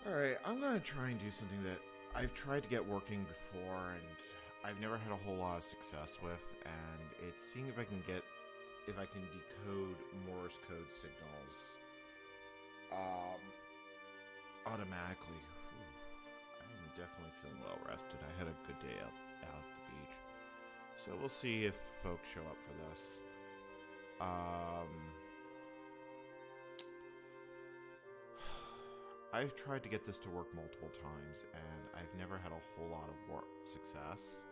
Alright, I'm gonna try and do something that I've tried to get working before and I've never had a whole lot of success with, and it's seeing if I can decode Morse code signals automatically. I'm definitely feeling well rested. I had a good day out at the beach. So we'll see if folks show up for this. I've tried to get this to work multiple times, and I've never had a whole lot of success.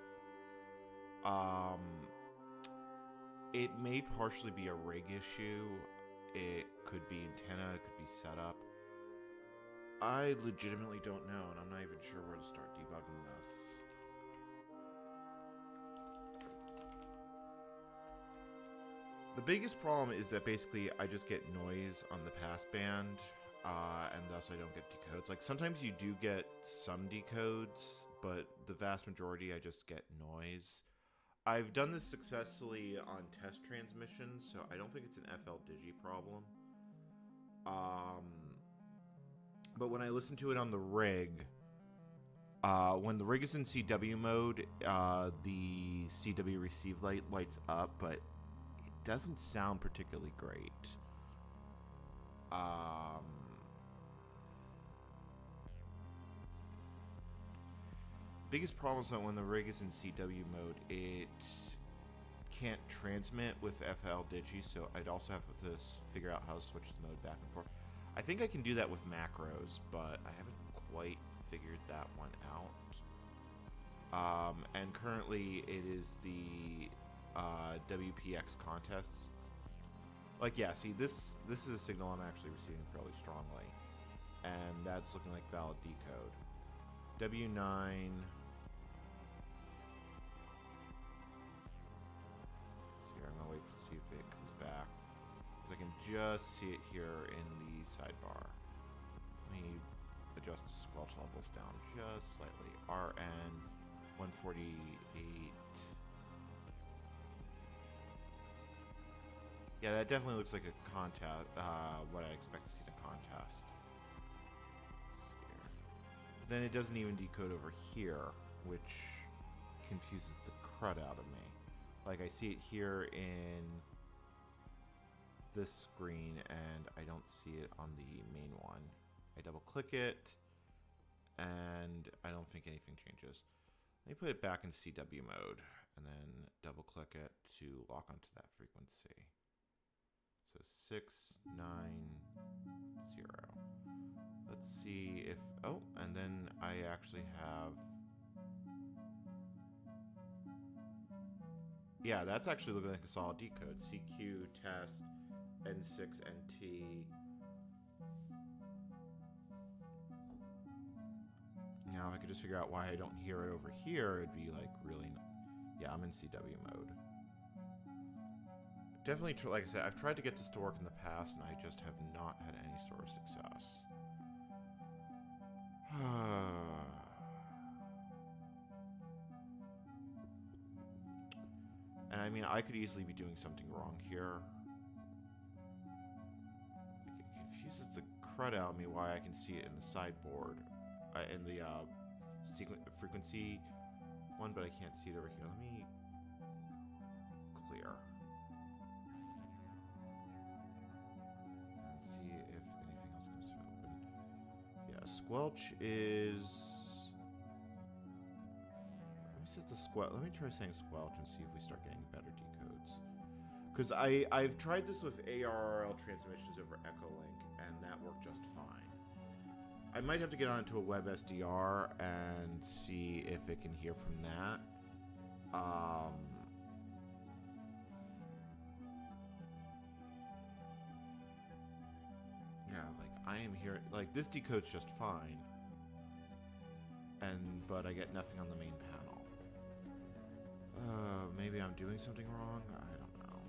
It may partially be a rig issue. It could be antenna, it could be setup. I legitimately don't know, and I'm not even sure where to start debugging this. The biggest problem is that basically I just get noise on the passband, and thus I don't get decodes. Like, sometimes you do get some decodes, but the vast majority I just get noise. I've done this successfully on test transmissions, so I don't think it's an FL Digi problem. But when I listen to it on the rig, when the rig is in CW mode, the CW receive light lights up, but it doesn't sound particularly great. Biggest problem is that when the rig is in CW mode, it can't transmit with FL Digi, so I'd also have to figure out how to switch the mode back and forth. I think I can do that with macros, but I haven't quite figured that one out. And currently it is the WPX contest. Like, yeah, see, this is a signal I'm actually receiving fairly strongly, and that's looking like valid decode. W9. Let's see here, I'm gonna wait to see if it comes back, because I can just see it here in the sidebar. Let me adjust the squelch levels down just slightly. RN 148. Yeah, that definitely looks like a contest. What I expect to see in a contest. Then it doesn't even decode over here, which confuses the crud out of me. Like, I see it here in this screen, and I don't see it on the main one. I double click it, and I don't think anything changes. Let me put it back in CW mode, and then double click it to lock onto that frequency. So 690. Let's see if, oh, and then I actually have, yeah, that's actually looking like a solid decode. CQ, test, N6, NT. Now, if I could just figure out why I don't hear it over here, it'd be like really, yeah, I'm in CW mode. Definitely, like I said, I've tried to get this to work in the past, and I just have not had any sort of success. And I mean, I could easily be doing something wrong here. It confuses the crud out of me why I can see it in the sideboard, in the frequency one, but I can't see it over here. Let me clear. And see if anything else comes through. Yeah, squelch is... Let me set the squelch. Let me try saying squelch and see if we start getting better decodes. Because I've tried this with ARRL transmissions over Echolink, and that worked just fine. I might have to get onto a web SDR and see if it can hear from that. Yeah, like, I am here, like, this decodes just fine, but I get nothing on the main panel. Maybe I'm doing something wrong? I don't know.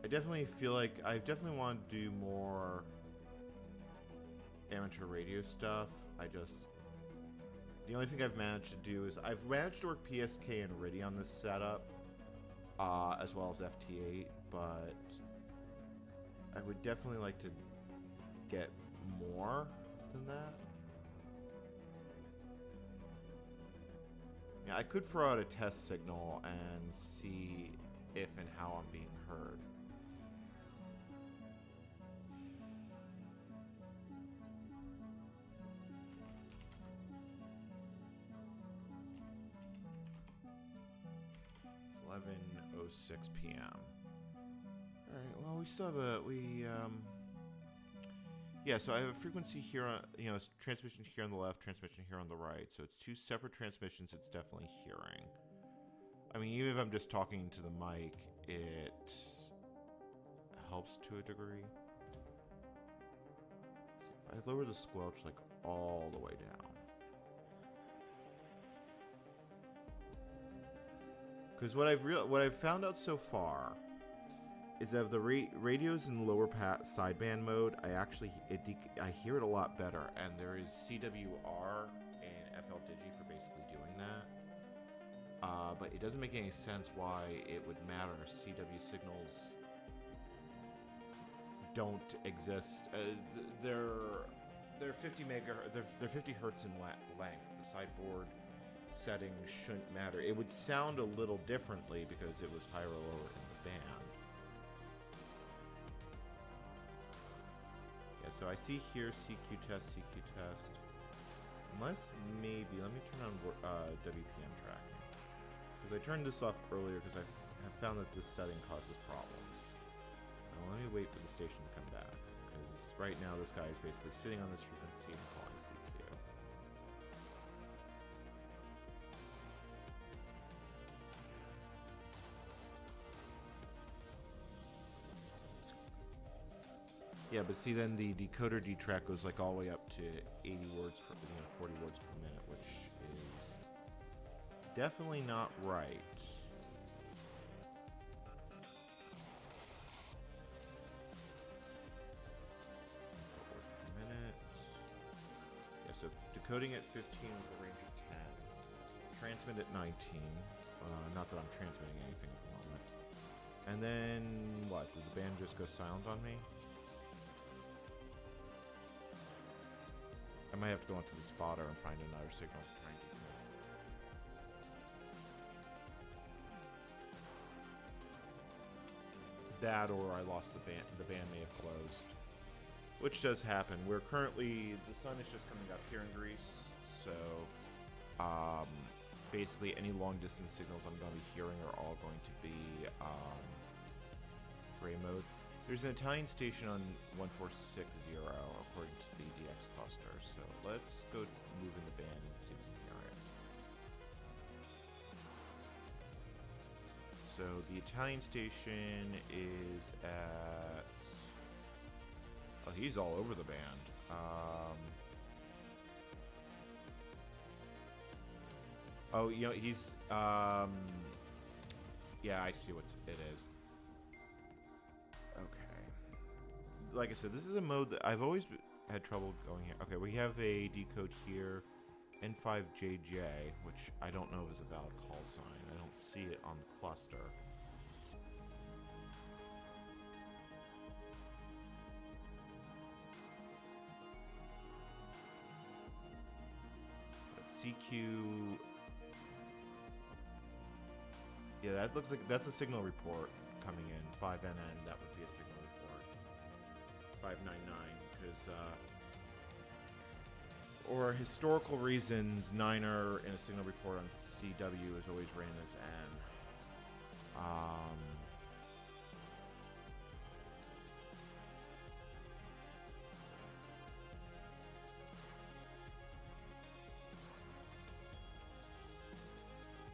I definitely feel like I definitely want to do more amateur radio stuff. The only thing I've managed to do is I've managed to work PSK and RIDI on this setup, as well as FT8, but I would definitely like to get more than that. Yeah, I could throw out a test signal and see if and how I'm being heard. It's 11:06 p.m. All right. Well, we still have yeah, so I have a frequency here on, transmission here on the left, transmission here on the right. So it's two separate transmissions. It's definitely hearing. I mean, even if I'm just talking to the mic, it helps to a degree. So if I lower the squelch like all the way down. Because what I've found out so far is that the radios in lower sideband mode, I hear it a lot better, and there is CWR and FL Digi for basically doing that. But it doesn't make any sense why it would matter. CW signals don't exist. They're 50 megahertz. They're 50 hertz in length. The sideboard settings shouldn't matter. It would sound a little differently because it was higher or lower in the band. So I see here CQ test. Unless maybe, let me turn on WPM tracking. Because I turned this off earlier because I have found that this setting causes problems. Now let me wait for the station to come back. Because right now this guy is basically sitting on this frequency and calling CQ. Yeah, but see, then the decoder detrack goes like all the way up to 80 words per, 40 words per minute, which is definitely not right. Words per minute. Yeah, so decoding at 15 with a range of 10. Transmit at 19. Not that I'm transmitting anything at the moment. And then what? Does the band just go silent on me? I might have to go into the spotter and find another signal to try and decode. That, or I lost the band. The band may have closed, which does happen. We're currently, the sun is just coming up here in Greece, so basically any long distance signals I'm going to be hearing are all going to be gray mode. There's an Italian station on 1460 according to the DX cluster, so let's go move in the band and see if we can hear it. So the Italian station is at... Oh, he's all over the band. Oh, he's... yeah, I see what it is. Like I said, this is a mode that I've always had trouble going here. Okay, we have a decode here, N5JJ, which I don't know is a valid call sign. I don't see it on the cluster. But CQ... Yeah, that looks like that's a signal report coming in. 5NN, that would be a signal report. 599, because or historical reasons, Niner in a signal report on CW is always ran as N.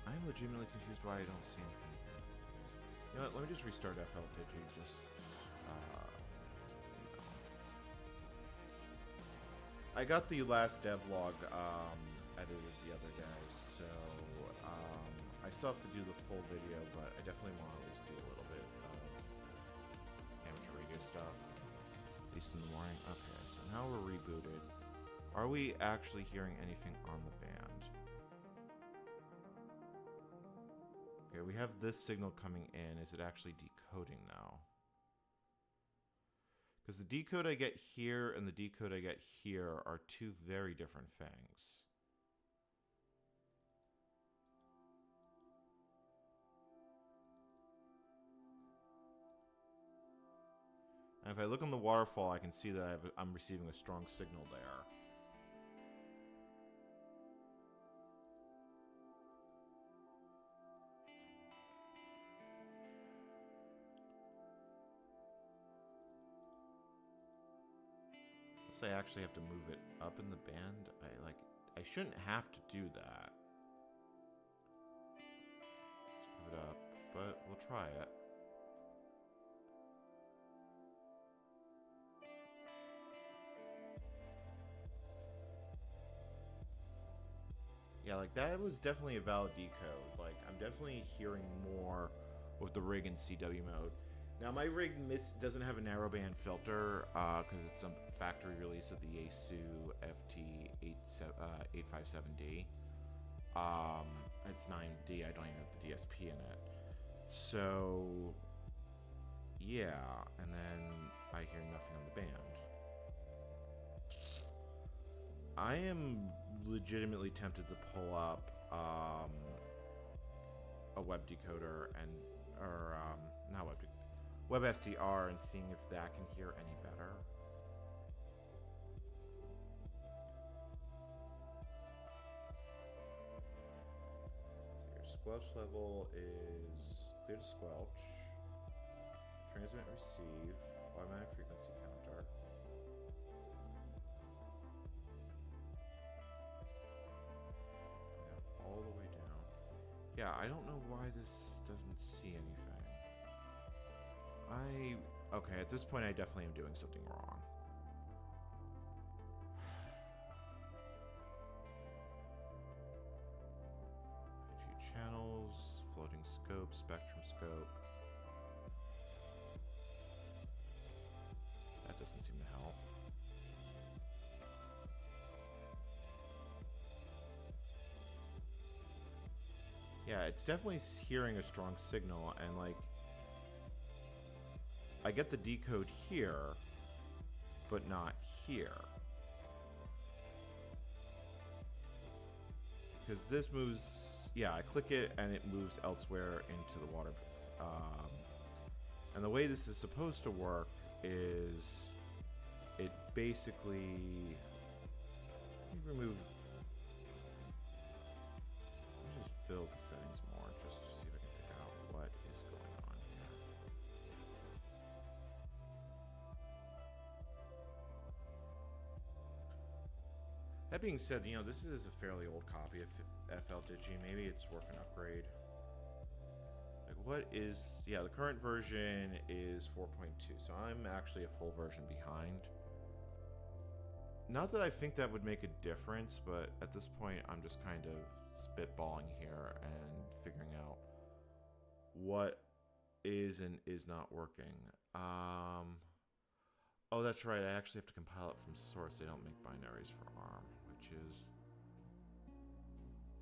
I'm legitimately confused why I don't see anything here. You know what, let me just restart FL Digi, just I got the last devlog edited the other day, so I still have to do the full video, but I definitely want to at least do a little bit of amateur radio stuff, at least in the morning. Okay, so now we're rebooted. Are we actually hearing anything on the band? Okay, we have this signal coming in. Is it actually decoding now? Because the decode I get here and the decode I get here are two very different things. And if I look on the waterfall, I can see that I'm receiving a strong signal there. I actually have to move it up in the band. I shouldn't have to do that. Let's move it up, but we'll try it. Yeah, like that was definitely a valid decode. Like I'm definitely hearing more with the rig in CW mode. Now my rig doesn't have a narrowband filter because it's a factory release of the Yaesu FT857D. It's 9D. I don't even have the DSP in it. So yeah, and then I hear nothing on the band. I am legitimately tempted to pull up a web decoder not web SDR and seeing if that can hear any better. So your squelch level is clear to squelch, transmit and receive, automatic frequency counter. All the way down. Yeah, I don't know why this doesn't see anything. Okay, at this point I definitely am doing something wrong. A few channels, floating scope, spectrum scope. That doesn't seem to help. Yeah, it's definitely hearing a strong signal, and like I get the decode here, but not here. Because this moves, yeah, I click it and it moves elsewhere into the water. And the way this is supposed to work is it basically, remove, just fill the settings more just to see if I can figure out what is going on here. That being said, you know, this is a fairly old copy of FL Digi. Maybe it's worth an upgrade. Like, what is... Yeah, the current version is 4.2, so I'm actually a full version behind. Not that I think that would make a difference, but at this point, I'm just kind of spitballing here and figuring out what is and is not working. Oh, that's right. I actually have to compile it from source. They don't make binaries for ARM, which is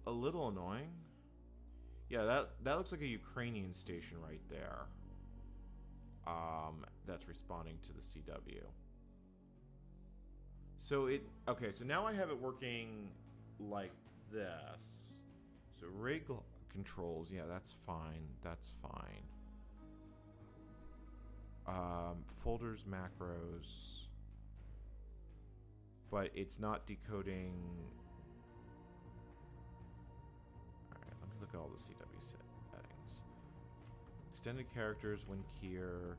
a little annoying. Yeah, that looks like a Ukrainian station right there. That's responding to the CW. So okay, so now I have it working like this. So rig controls, yeah, that's fine. That's fine. Folders, macros, but it's not decoding. Alright, let me look at all the CW settings. Extended characters when here.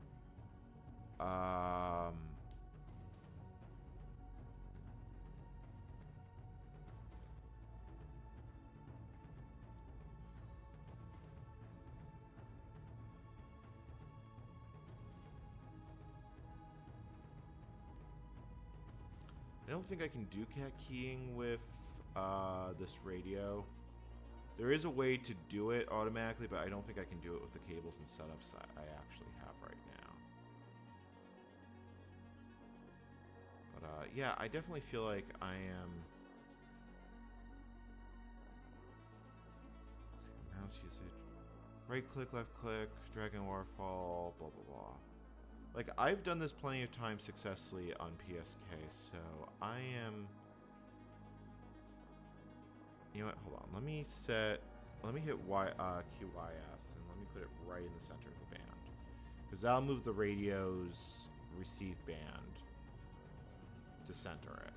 I don't think I can do cat keying with this radio. There is a way to do it automatically, but I don't think I can do it with the cables and setups I actually have right now. But yeah, I definitely feel like I am... Mouse usage. Right click, left click, drag and waterfall, blah blah blah. Like, I've done this plenty of times successfully on PSK, so I am... You know what? Hold on. Let me hit QYS, and let me put it right in the center of the band. Because that'll move the radio's receive band to center it.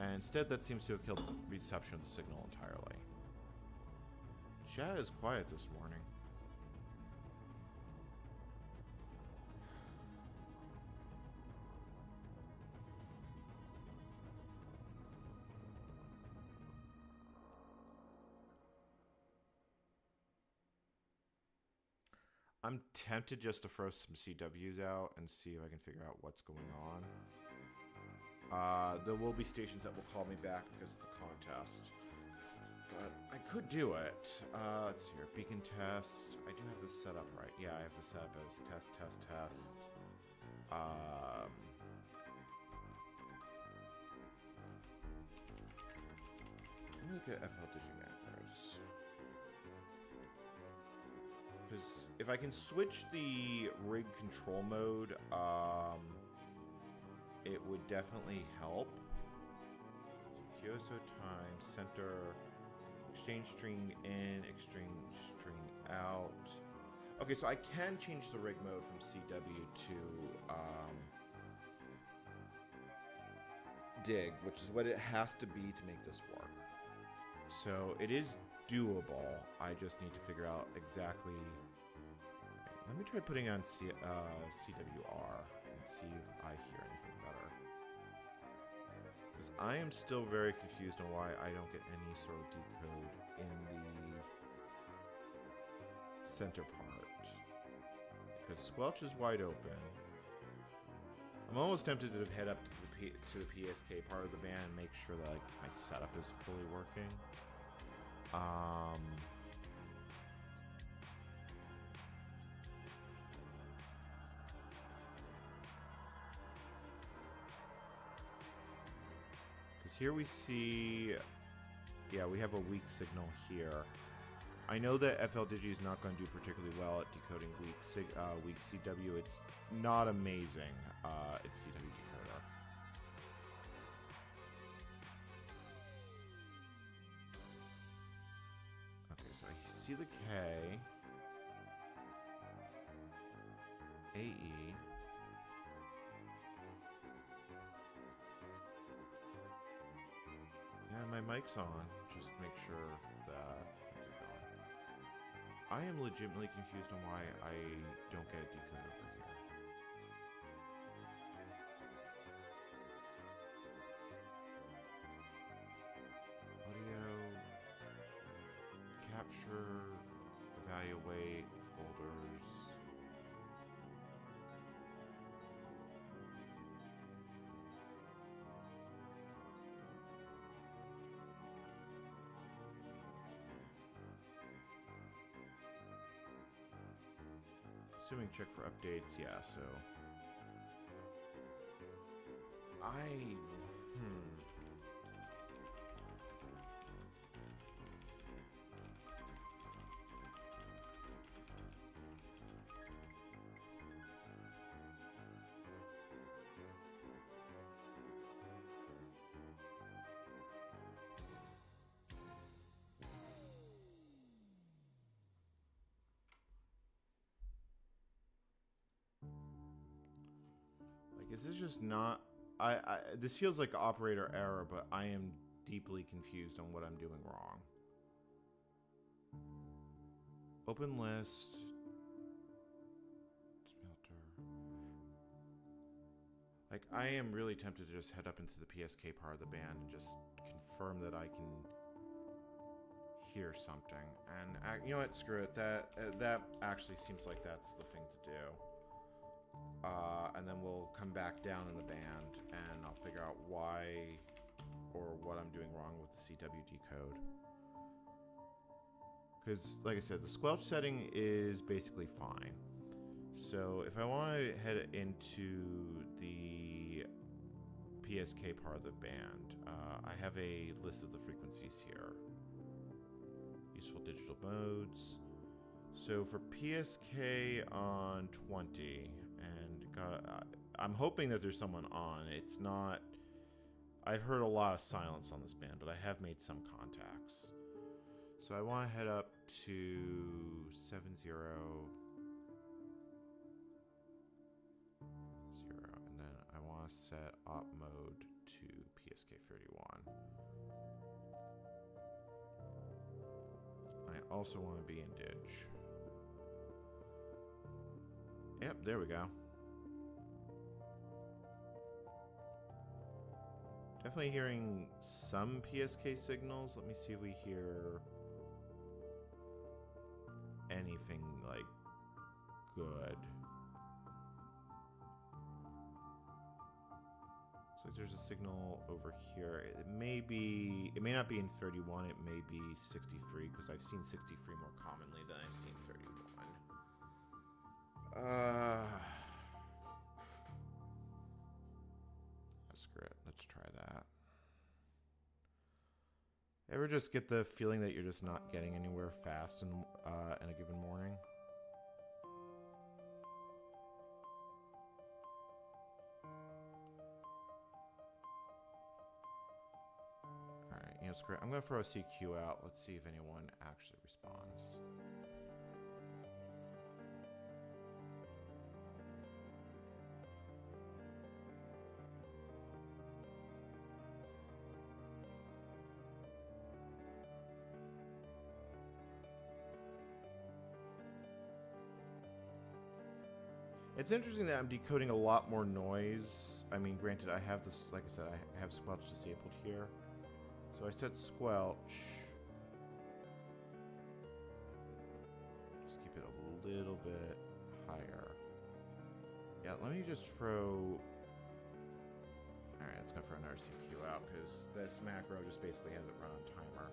And instead, that seems to have killed the reception of the signal entirely. Chat is quiet this morning. I'm tempted just to throw some CWs out and see if I can figure out what's going on. There will be stations that will call me back because of the contest. But I could do it. Let's see here. Beacon test. I do have this set up right. Yeah, I have to set up as test. Let me look at FLDigi macros. Because if I can switch the rig control mode, it would definitely help. So QSO time, center, exchange string in, exchange string out. Okay, so I can change the rig mode from CW to dig, which is what it has to be to make this work. So it is doable. I just need to figure out exactly. Okay, let me try putting on CWR and see if I hear anything better. Because I am still very confused on why I don't get any sort of decode in the center part. Because Squelch is wide open. I'm almost tempted to head up to the PSK part of the band and make sure that like my setup is fully working. Because here we see, yeah, we have a weak signal here. I know that FLDigi is not going to do particularly well at decoding weak CW. It's not amazing. It's CW decoder. Okay, so I see the K. AE. Yeah, my mic's on. Just make sure that things are going. I am legitimately confused on why I don't get a decode over here. Audio, capture, evaluate, folders. Assuming check for updates, yeah, so this is just not. This feels like operator error, but I am deeply confused on what I'm doing wrong. Open list. Smelter. Like, I am really tempted to just head up into the PSK part of the band and just confirm that I can hear something. And you know what? Screw it. That actually seems like that's the thing to do. And then we'll come back down in the band and I'll figure out why or what I'm doing wrong with the CW decode. Because, like I said, the squelch setting is basically fine. So if I want to head into the PSK part of the band, I have a list of the frequencies here. Useful digital modes. So for PSK on 20, and I'm hoping that there's someone on. It's not. I've heard a lot of silence on this band, but I have made some contacts. So I want to head up to 70, 0, and then I want to set op mode to PSK 31. I also want to be in Dig. Yep, there we go. Definitely hearing some PSK signals. Let me see if we hear anything like good. So there's a signal over here. It may not be in 31, it may be 63, because I've seen 63 more commonly than I've seen 31. Screw it. Let's try that. Ever just get the feeling that you're just not getting anywhere fast in a given morning? Alright, you know, screw it. I'm going to throw a CQ out. Let's see if anyone actually responds. It's interesting that I'm decoding a lot more noise. I mean, granted, I have this, like I said, I have squelch disabled here. So I set squelch. Just keep it a little bit higher. Yeah, let me just throw... Alright, let's go throw another CQ out, because this macro just basically has it run on timer.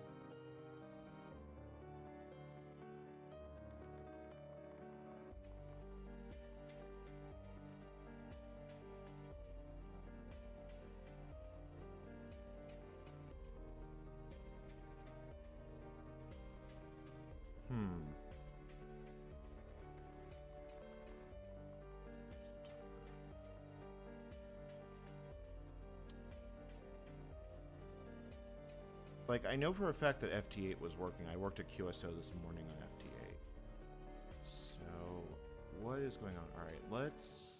Like, I know for a fact that FT8 was working. I worked at QSO this morning on FT8. So, what is going on? Alright, let's...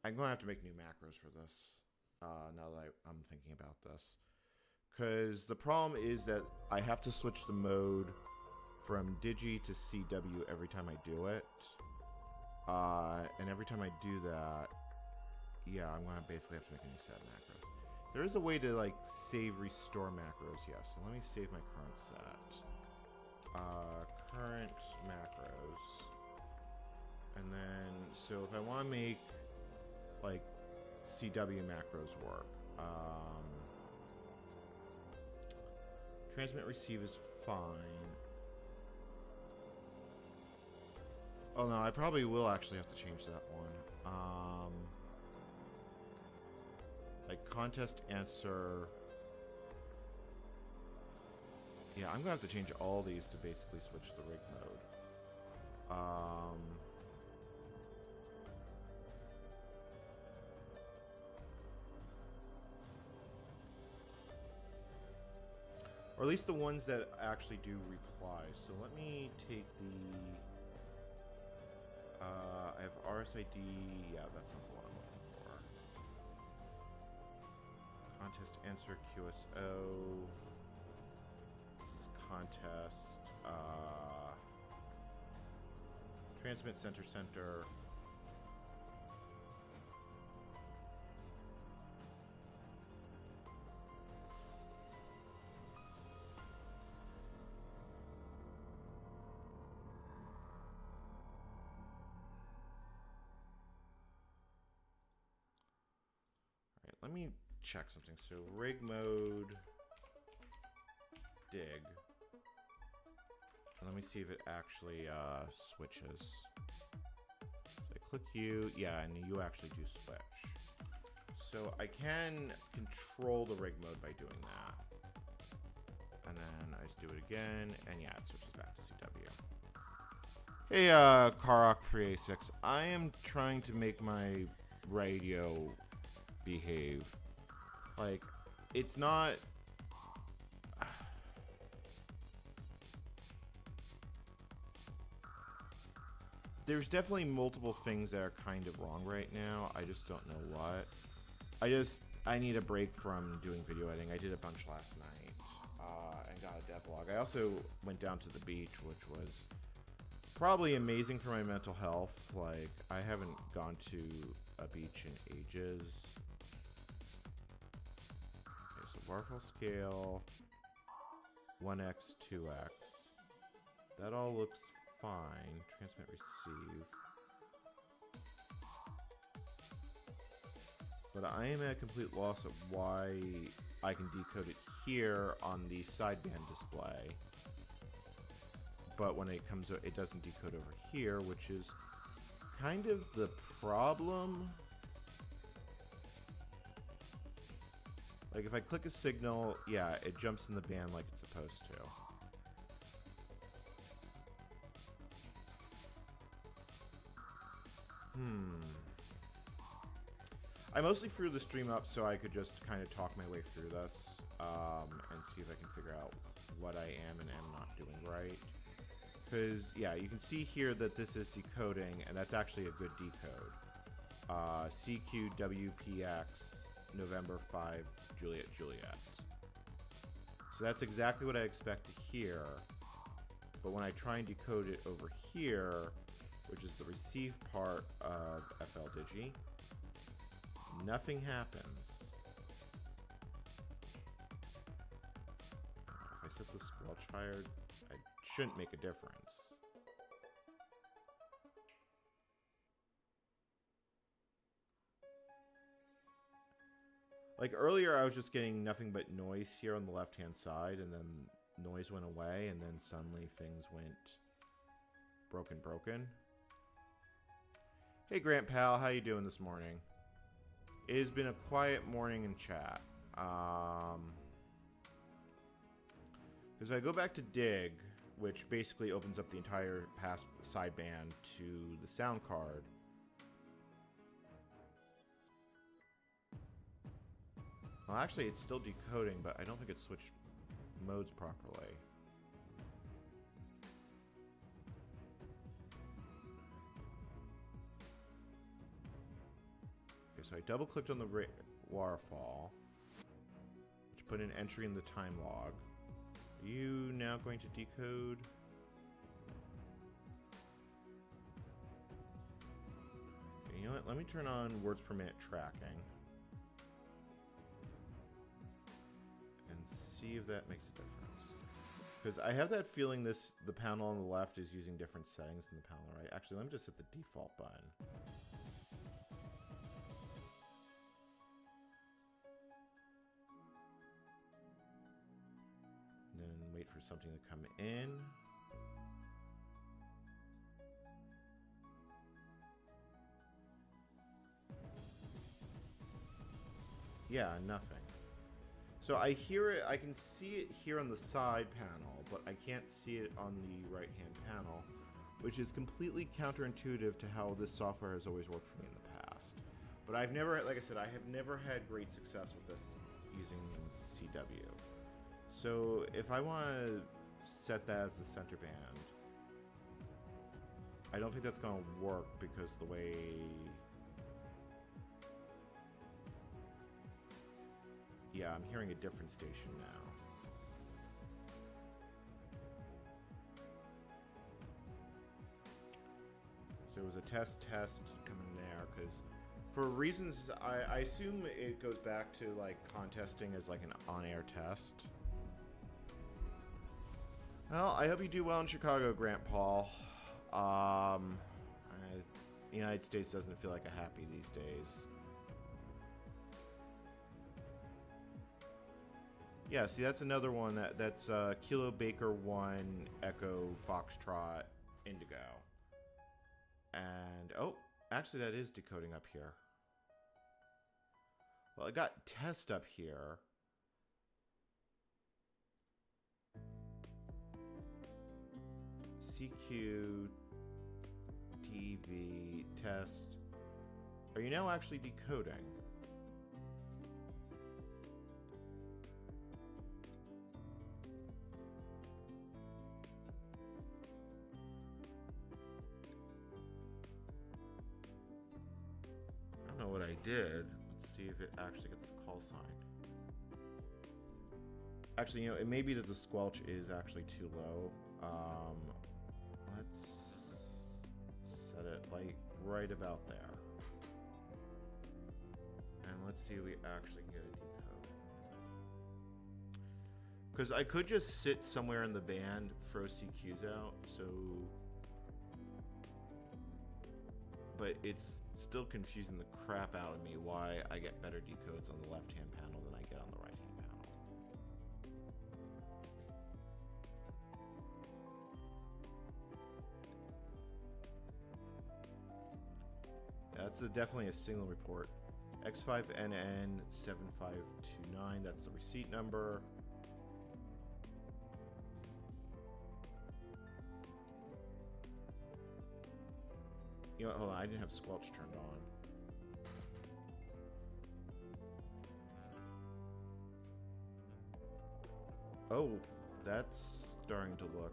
I'm going to have to make new macros for this, now that I'm thinking about this. Because the problem is that I have to switch the mode from Digi to CW every time I do it. And every time I do that, yeah, I'm going to basically have to make a new set of macros. There is a way to, like, save restore macros, yes. So let me save my current set. Current macros. And then, so if I want to make, like, CW macros work, transmit receive is fine. Oh no, I probably will actually have to change that one. Like contest answer. Yeah, I'm gonna have to change all these to basically switch the rig mode. Or at least the ones that actually do reply. So let me take the... I have RSID. Yeah, that's not the one I'm looking for. Contest answer QSO. This is contest. Transmit center. Let me check something. So rig mode, dig. And let me see if it actually switches. So I click U, yeah, and you actually do switch. So I can control the rig mode by doing that. and then I just do it again, and yeah, it switches back to CW. Hey, Karl Free A6. I am trying to make my radio behave. Like, it's not... There's definitely multiple things that are kind of wrong right now. I just don't know what. I need a break from doing video editing. I did a bunch last night, and got a devlog. I also went down to the beach, which was probably amazing for my mental health. Like, I haven't gone to a beach in ages. Okay, so waterfall scale, 1x, 2x. That all looks fine. Transmit, receive. But I am at a complete loss of why I can decode it here on the sideband display. But when it comes, it doesn't decode over here, which is kind of the problem. Like, if I click a signal, yeah, it jumps in the band like it's supposed to. I mostly threw the stream up so I could just kind of talk my way through this, and see if I can figure out what I am and am not doing right. Because, yeah, you can see here that this is decoding, and that's actually a good decode. CQWPX, November 5, Juliet, Juliet. So that's exactly what I expect to hear. But when I try and decode it over here, which is the receive part of FL-Digi, nothing happens. If I set the squelch higher, it shouldn't make a difference. Like earlier, I was just getting nothing but noise here on the left-hand side, and then noise went away, and then suddenly things went broken. Hey, Grant Pal, how you doing this morning? It has been a quiet morning in chat. Because I go back to Dig, which basically opens up the entire pass sideband to the sound card. Well, actually, it's still decoding, but I don't think it switched modes properly. Okay, so I double-clicked on the waterfall, which put an entry in the time log. Are you now going to decode? Okay, you know what? Let me turn on words per minute tracking. And see if that makes a difference. Because I have that feeling the panel on the left is using different settings than the panel on the right. Actually, let me just hit the default button. Wait for something to come in. Yeah, nothing. So I hear it, I can see it here on the side panel, but I can't see it on the right-hand panel, which is completely counterintuitive to how this software has always worked for me in the past. But I've never, like I said, I have never had great success with this using CW. So if I want to set that as the center band, I don't think that's going to work because the way... Yeah, I'm hearing a different station now. So it was a test coming there because for reasons, I assume it goes back to like contesting as like an on-air test. Well, I hope you do well in Chicago, Grant Paul. The United States doesn't feel like a happy these days. Yeah, see, that's another one that's Kilo Baker 1 Echo Foxtrot Indigo. And, oh, actually that is decoding up here. Well, I got test up here. CQ, TV, test. Are you now actually decoding? I don't know what I did. Let's see if it actually gets the call sign. Actually, you know, it may be that the squelch is actually too low. Let's set it like right about there. And let's see if we actually can get a decode. Because I could just sit somewhere in the band, throw CQs out, so... But it's still confusing the crap out of me why I get better decodes on the left-hand panel than I get on the right-hand panel. That's definitely a signal report. X5NN7529, that's the receipt number. You know what, hold on, I didn't have squelch turned on. Oh, that's starting to look...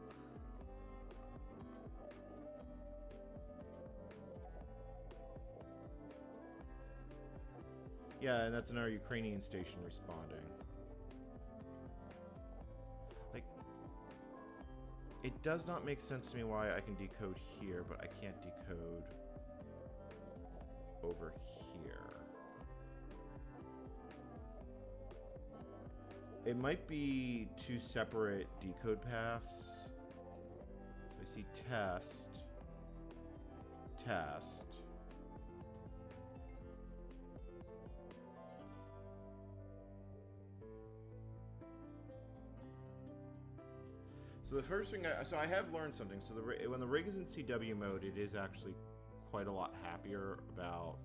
Yeah, and that's another Ukrainian station responding. Like, it does not make sense to me why I can decode here, but I can't decode over here. It might be two separate decode paths. So I see test, test. So the first thing, so I have learned something. So when the rig is in CW mode, it is actually quite a lot happier about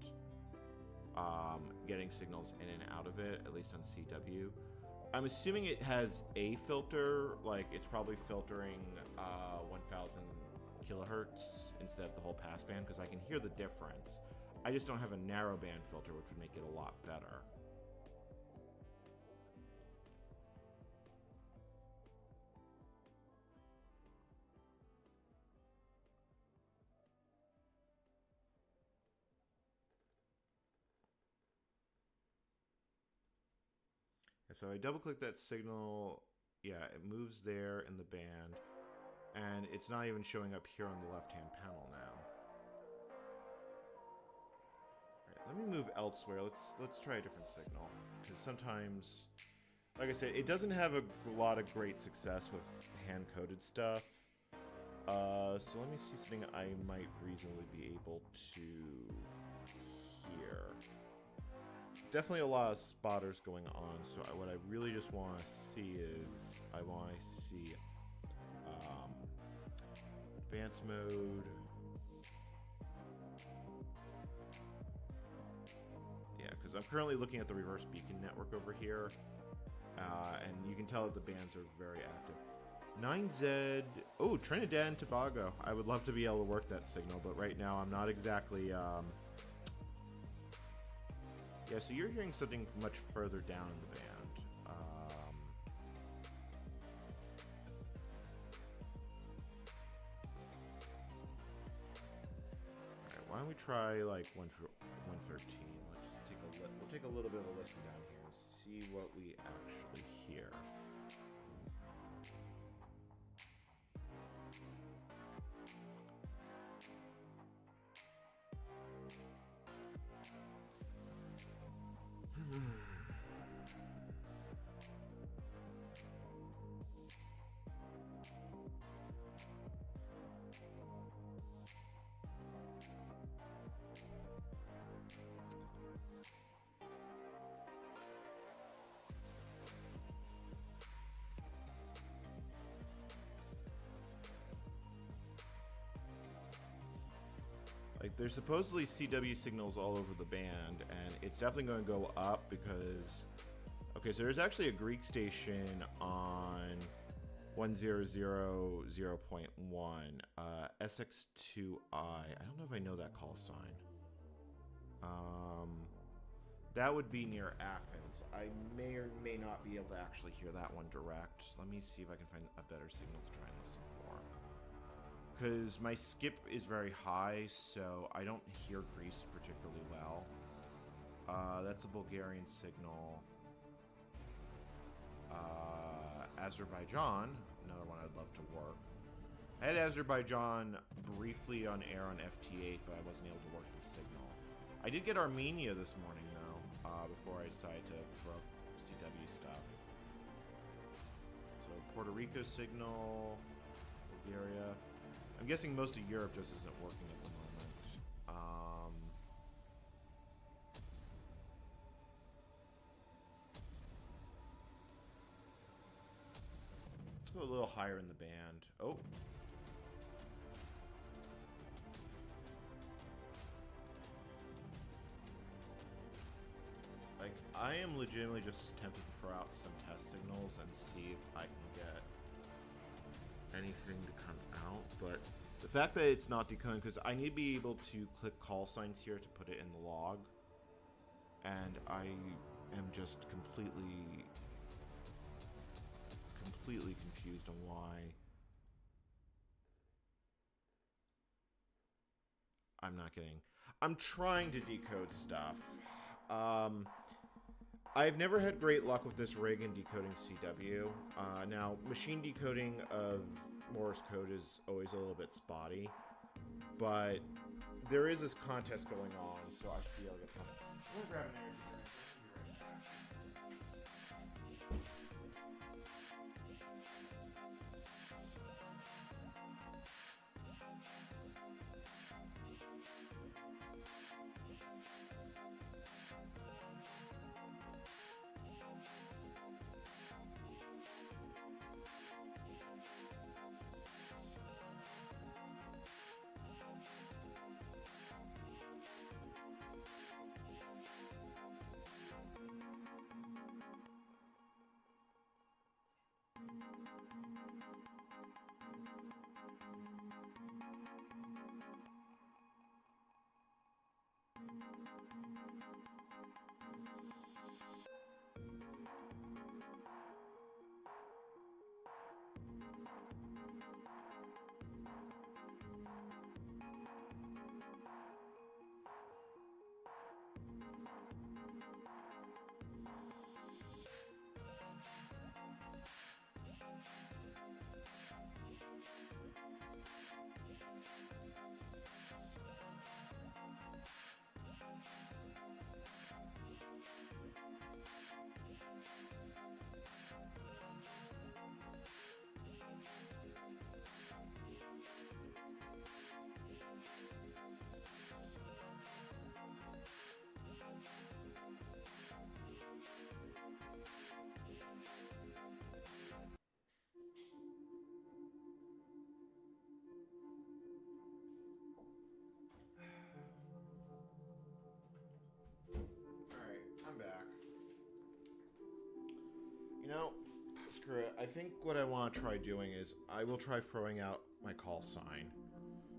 getting signals in and out of it, at least on CW. I'm assuming it has a filter, like it's probably filtering 1000 kilohertz instead of the whole passband, because I can hear the difference. I just don't have a narrowband filter, which would make it a lot better. So I double click that signal, yeah, it moves there in the band, and it's not even showing up here on the left-hand panel now. All right, let me move elsewhere. Let's try a different signal, because sometimes, like I said, it doesn't have a lot of great success with hand-coded stuff. So let me see something I might reasonably be able to hear. Definitely a lot of spotters going on, so what I really just want to see is, I want to see advanced mode. Yeah, because I'm currently looking at the reverse beacon network over here, and you can tell that the bands are very active. 9Z, oh, Trinidad and Tobago. I would love to be able to work that signal, but right now I'm not exactly... Yeah, so you're hearing something much further down in the band. Alright, why don't we try like 113? We'll take a little bit of a listen down here and see what we actually hear. Like, there's supposedly CW signals all over the band, and it's definitely going to go up because... Okay, so there's actually a Greek station on 1000.1. SX2I. I don't know if I know that call sign. That would be near Athens. I may or may not be able to actually hear that one direct. Let me see if I can find a better signal to try and listen for. Because my skip is very high, so I don't hear Greece particularly well. That's a Bulgarian signal. Azerbaijan, another one I'd love to work. I had Azerbaijan briefly on air on FT8, but I wasn't able to work the signal. I did get Armenia this morning, though, before I decided to throw up CW stuff. So Puerto Rico signal, Bulgaria. I'm guessing most of Europe just isn't working at the moment. Let's go a little higher in the band. Oh. Like, I am legitimately just tempted to throw out some test signals and see if I can get anything to come out, but the fact that it's not decoding, because I need to be able to click call signs here to put it in the log, and I am just completely confused on why I'm not getting... I'm trying to decode stuff. I've never had great luck with this rig in decoding CW. Now, machine decoding of Morse code is always a little bit spotty, but there is this contest going on, so I should be able to get something. I'm gonna grab an energy drink. I'm back. You know, screw it. I think what I want to try doing is I will try throwing out my call sign.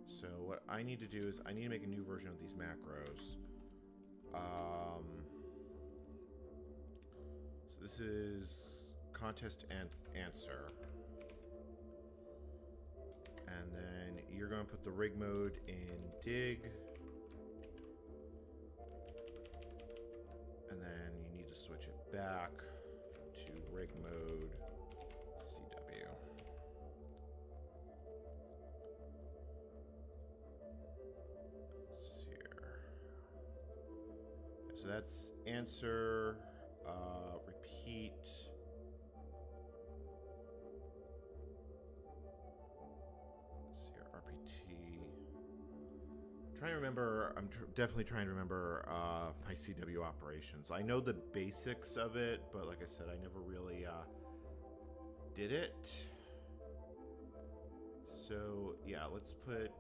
So what I need to do is I need to make a new version of these macros. So this is contest and answer. And then you're going to put the rig mode in dig. And then you need to switch it back to rig mode CW. Let's see here. So that's answer, repeat. Let's see here, RPT. Trying to remember, I'm definitely trying to remember my CW operations. I know the basics of it, but like I said, I never really did it. So yeah, let's put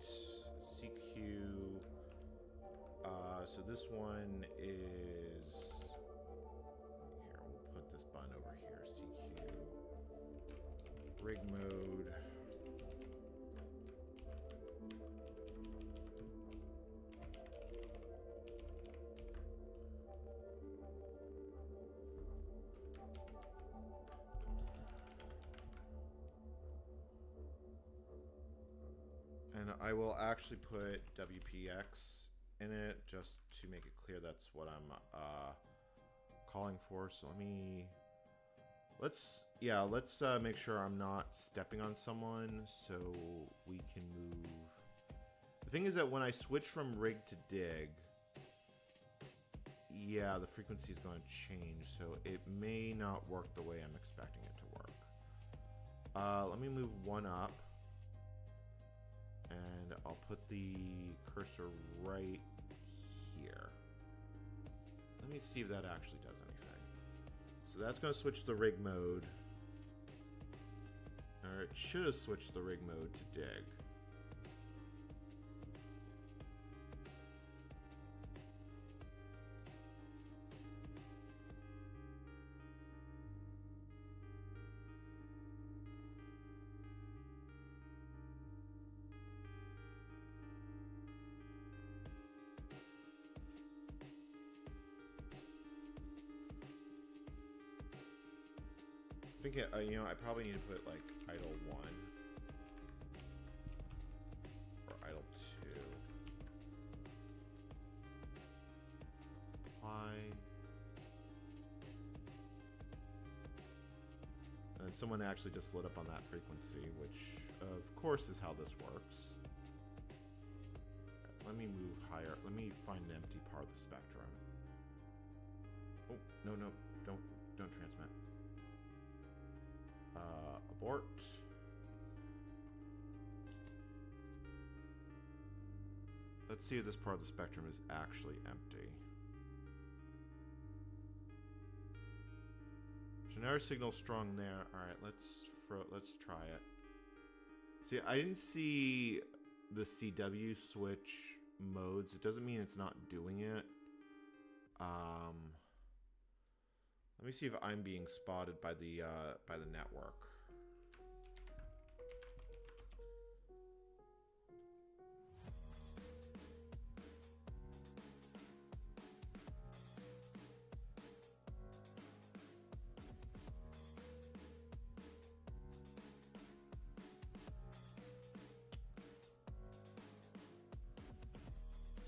CQ. So this one is here. We'll put this button over here. CQ rig mode. And I will actually put WPX in it just to make it clear that's what I'm calling for. So let's make sure I'm not stepping on someone so we can move. The thing is that when I switch from rig to dig, yeah, the frequency is going to change, so it may not work the way I'm expecting it to work. Let me move one up. And I'll put the cursor right here. Let me see if that actually does anything. So that's going to switch the rig mode. Or it should have switched the rig mode to dig. I think I probably need to put like idle 1 or idle 2. Apply. And someone actually just lit up on that frequency, which of course is how this works. Let me move higher. Let me find an empty part of the spectrum. Oh, no, don't transmit. Abort. Let's see if this part of the spectrum is actually empty. Generic signal strong there. All right, let's try it. See, I didn't see the CW switch modes. It doesn't mean it's not doing it. Let me see if I'm being spotted by the network.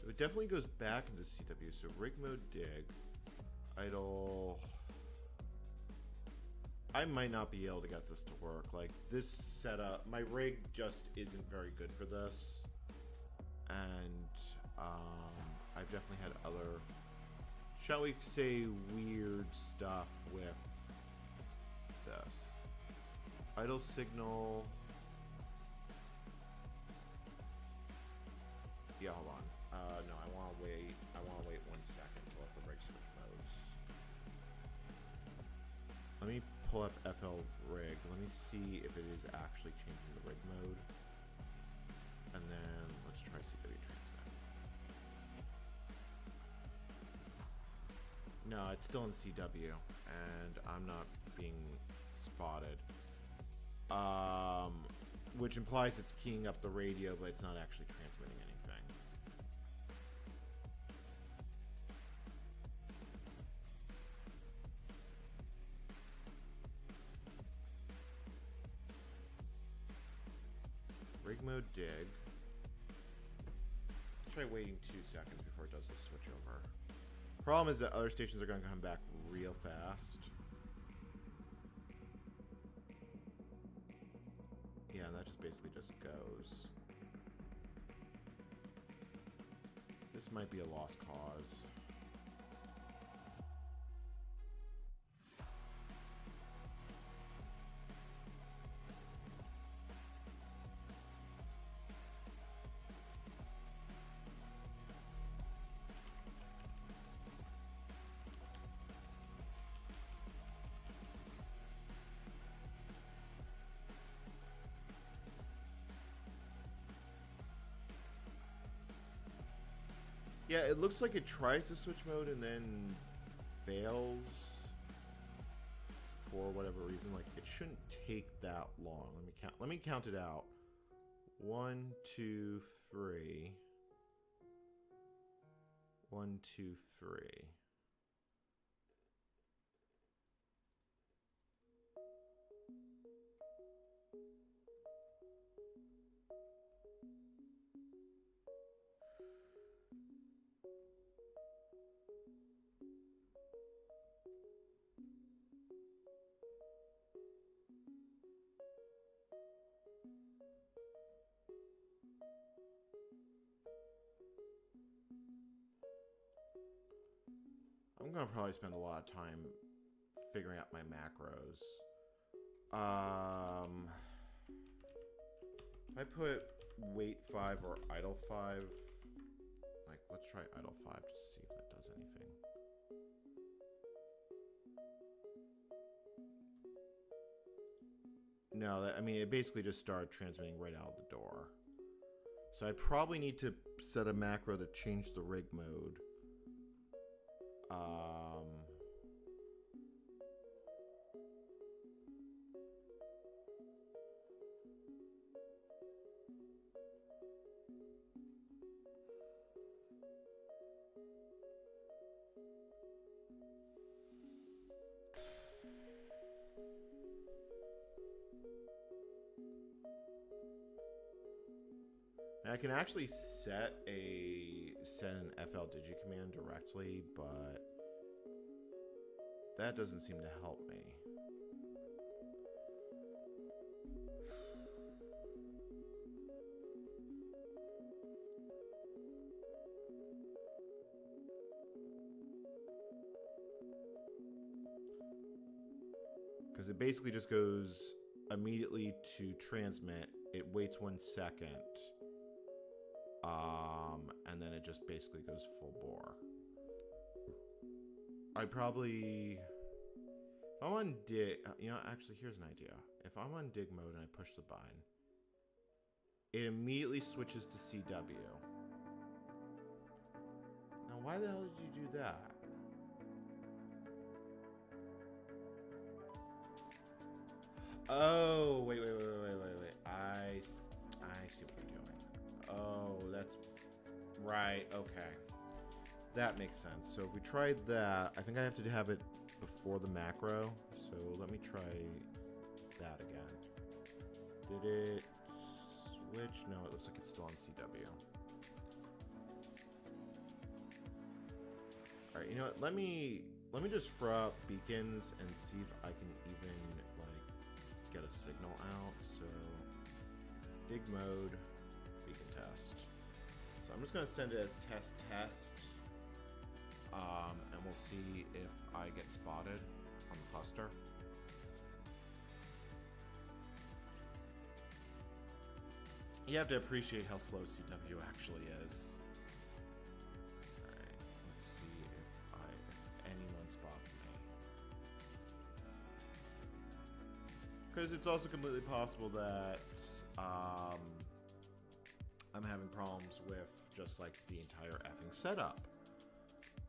So it definitely goes back into CW. So rig mode dig, idle. I might not be able to get this to work. Like this setup, my rig just isn't very good for this. And I've definitely had other, shall we say, weird stuff with this. Idle signal. Yeah, hold on. No, I want to wait. I want to wait 1 second to let the rig switch modes. Let me pull up FL rig. Let me see if it is actually changing the rig mode. And then let's try CW transmit. No, it's still in CW, and I'm not being spotted. Which implies it's keying up the radio, but it's not actually transmitting anything. Rig mode dig. Try waiting 2 seconds before it does the switch over. Problem is that other stations are going to come back real fast. Yeah, and that just basically just goes. This might be a lost cause. Yeah, it looks like it tries to switch mode and then fails for whatever reason, like it shouldn't take that long. Let me count it out. 1, 2, 3. 1, 2, 3. I'm gonna probably spend a lot of time figuring out my macros. If I put wait 5 or idle 5, like let's try idle 5 to see if that does anything. No, I mean, it basically just started transmitting right out of the door. So I probably need to set a macro to change the rig mode. I can actually set an FL digi command directly, but that doesn't seem to help me. Because it basically just goes immediately to transmit. It waits 1 second. And then it just basically goes full bore. I probably... If I'm on dig... You know, actually, here's an idea. If I'm on dig mode and I push the button, it immediately switches to CW. Now, why the hell did you do that? Oh, wait. I see what you're doing. Oh, that's... Right, okay. That makes sense. So if we tried that, I think I have to have it before the macro. So let me try that again. Did it switch? No, it looks like it's still on CW. Alright, you know what? Let me just throw out beacons and see if I can even, like, get a signal out. So, dig mode, beacon test. So I'm just going to send it as test, and we'll see if I get spotted on the cluster. You have to appreciate how slow CW actually is. Alright, let's see if anyone spots me. Because it's also completely possible that I'm having problems with just like the entire effing setup,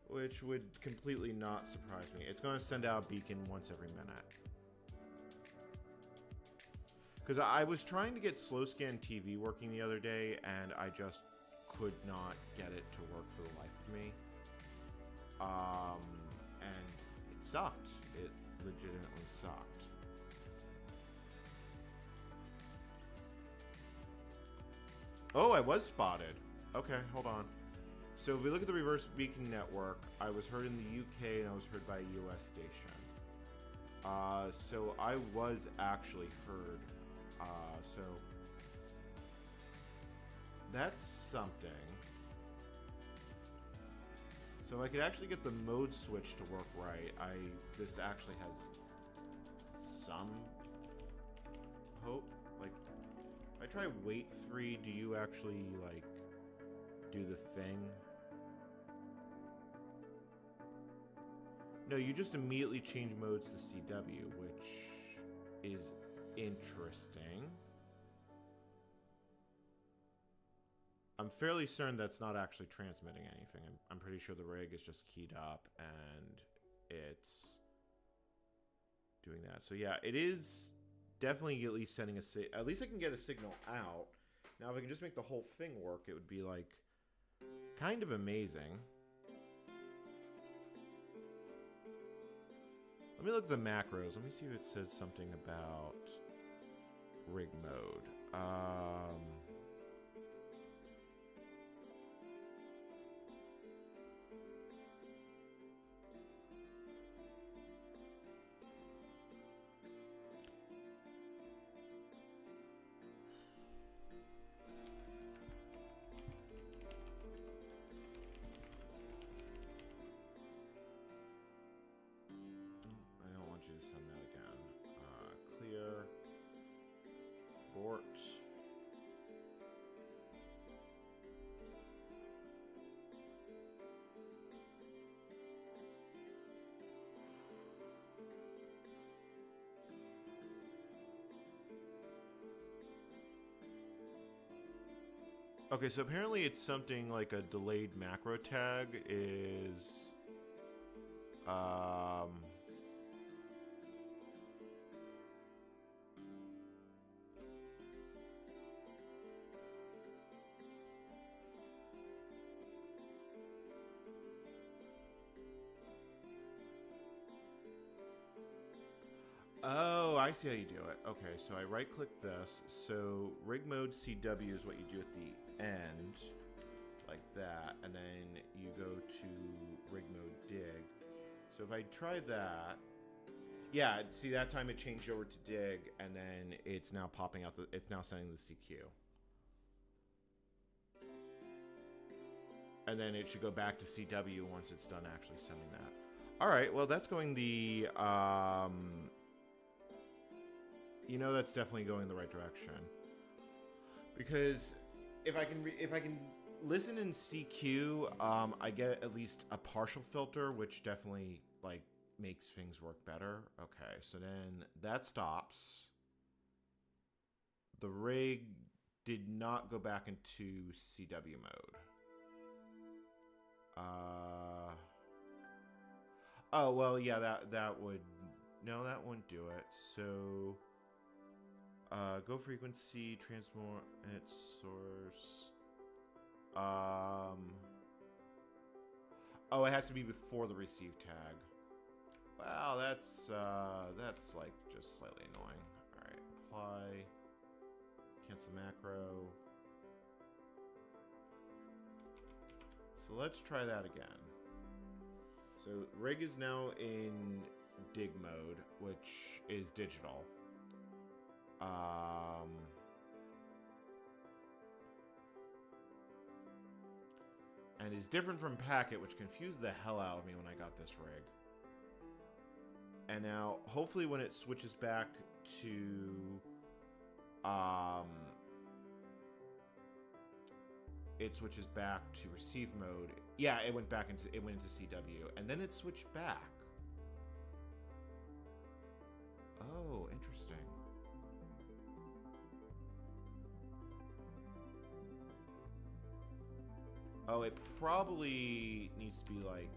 which would completely not surprise me. It's going to send out a beacon once every minute. Because I was trying to get slow scan TV working the other day, and I just could not get it to work for the life of me. And it sucked. It legitimately sucked. Oh, I was spotted. Okay, hold on. So if we look at the reverse beacon network, I was heard in the UK and I was heard by a US station. So I was actually heard. So that's something. So if I could actually get the mode switch to work right, this actually has some hope. Like, if I try wait 3, do you actually, like, do the thing? No, you just immediately change modes to CW, which is interesting. I'm fairly certain that's not actually transmitting anything. I'm pretty sure the rig is just keyed up and it's doing that. So yeah, it is definitely at least sending a at least I can get a signal out. Now if I can just make the whole thing work, it would be like kind of amazing. Let me look at the macros. Let me see if it says something about rig mode. Okay, so apparently it's something like a delayed macro tag is oh, I see how you do it. Okay, so I right-click this. So rig mode CW is what you do at the end, like that, and then you go to rig mode dig. So if I try that, yeah, see that time it changed over to dig, and then it's now popping out. It's now sending the CQ, and then it should go back to CW once it's done actually sending that. All right, well that's going the you know, that's definitely going the right direction. Because if I can listen in CQ, I get at least a partial filter, which definitely like makes things work better. Okay, so then that stops. The rig did not go back into CW mode. Oh well, yeah, that would no, that wouldn't do it. So. Go frequency, transmit source. Oh, it has to be before the receive tag. Wow, that's like just slightly annoying. All right, apply, cancel macro. So let's try that again. So rig is now in dig mode, which is digital. And is different from packet, which confused the hell out of me when I got this rig. And now, hopefully when it switches back to, it switches back to receive mode. Yeah, it went into CW, and then it switched back. Oh, interesting. Oh, it probably needs to be like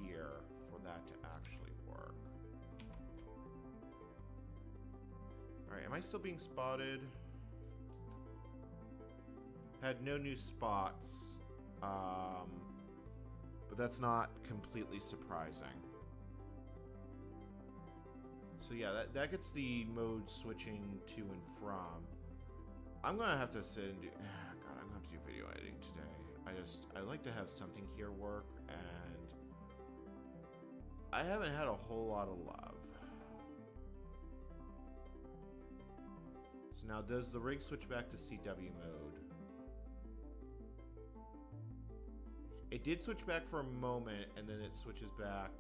here for that to actually work. Alright, am I still being spotted? Had no new spots. But that's not completely surprising. So yeah, that gets the mode switching to and from. I'm gonna have to sit and do... God, I'm gonna have to do video editing today. I like to have something here work, and I haven't had a whole lot of love. So now, does the rig switch back to CW mode? It did switch back for a moment, and then it switches back.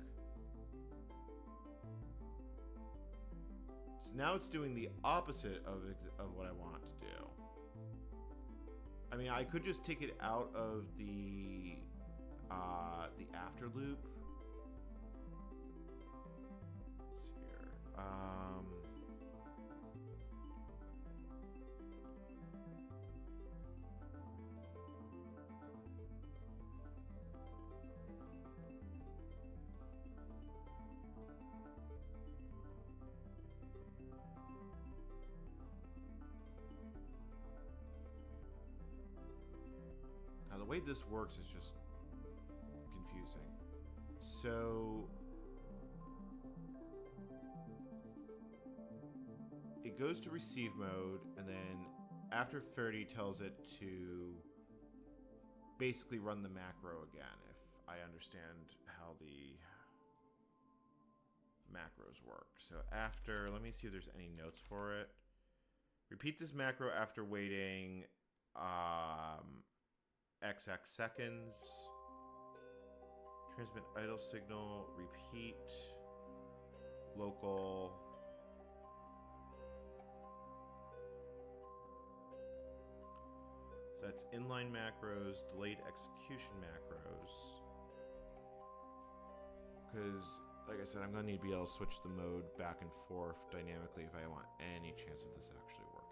So now it's doing the opposite of what I want it to do. I mean, I could just take it out of the after loop. Let's see here. way this works is just confusing. So it goes to receive mode, and then after 30 tells it to basically run the macro again, if I understand how the macros work. So after, let me see if there's any notes for it. Repeat this macro after waiting XX seconds. Transmit idle signal, repeat, local. So that's inline macros, delayed execution macros. Because, like I said, I'm going to need to be able to switch the mode back and forth dynamically if I want any chance of this actually working.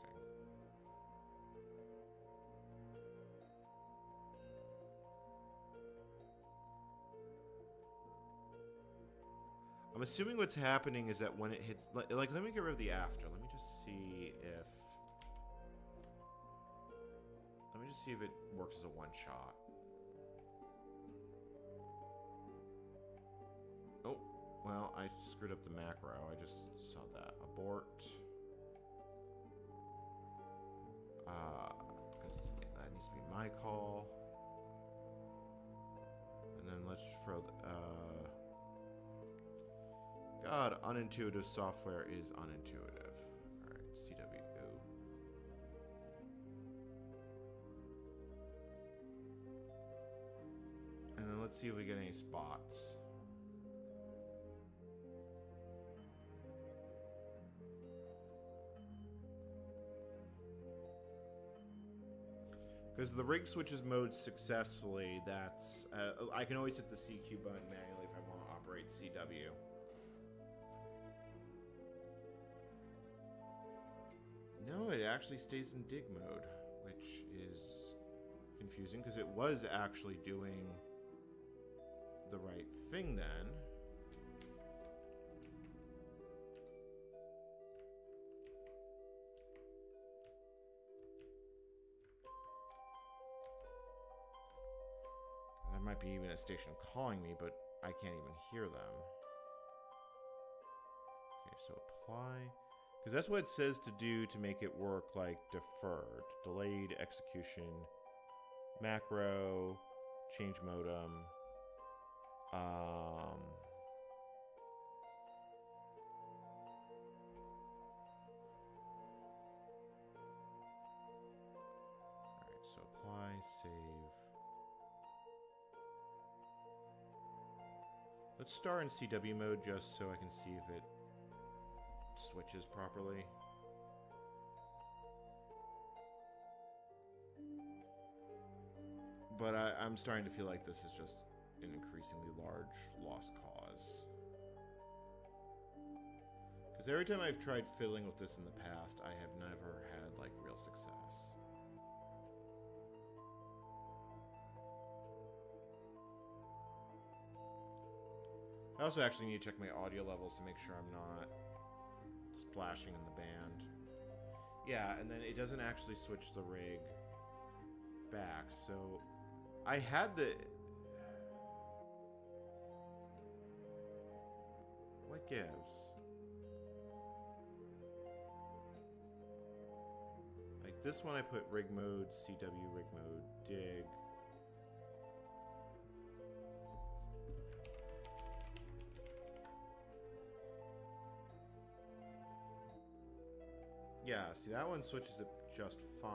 I'm assuming what's happening is that when it hits... Like, let me get rid of the after. Let me just see if... Let me just see if it works as a one-shot. Oh, well, I screwed up the macro. I just saw that. Abort. Because that needs to be my call. And then let's throw the... God, unintuitive software is unintuitive. Alright, CW. And then let's see if we get any spots. Because the rig switches mode successfully, that's... I can always hit the CQ button manually if I want to operate CW. No, it actually stays in dig mode, which is confusing because it was actually doing the right thing then. There might be even a station calling me, but I can't even hear them. Okay, so apply. Because that's what it says to do to make it work like deferred. Delayed execution, macro, change modem. Alright, so apply, save. Let's start in CW mode just so I can see if it switches properly. But I'm starting to feel like this is just an increasingly large lost cause. Because every time I've tried fiddling with this in the past, I have never had, like, real success. I also actually need to check my audio levels to make sure I'm not splashing in the band. Yeah, and then it doesn't actually switch the rig back, so I had the... What gives? Like this one I put rig mode, CW rig mode, dig. Yeah, see, that one switches it just fine.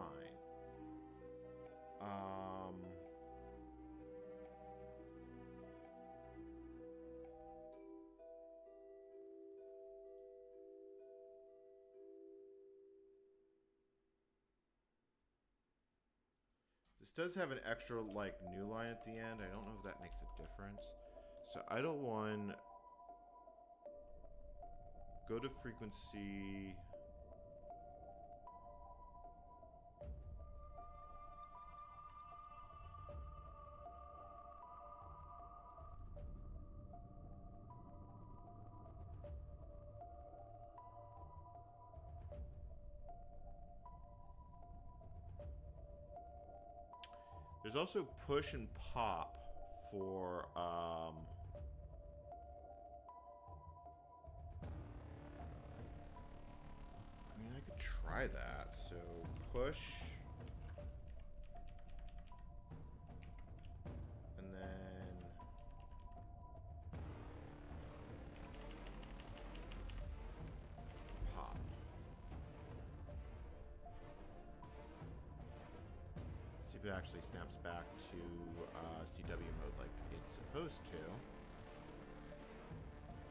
This does have an extra, like, new line at the end. I don't know if that makes a difference. So idle one, go to frequency... There's also push and pop for, I mean, I could try that. So push. And then pop. See if it actually snaps back to CW mode like it's supposed to.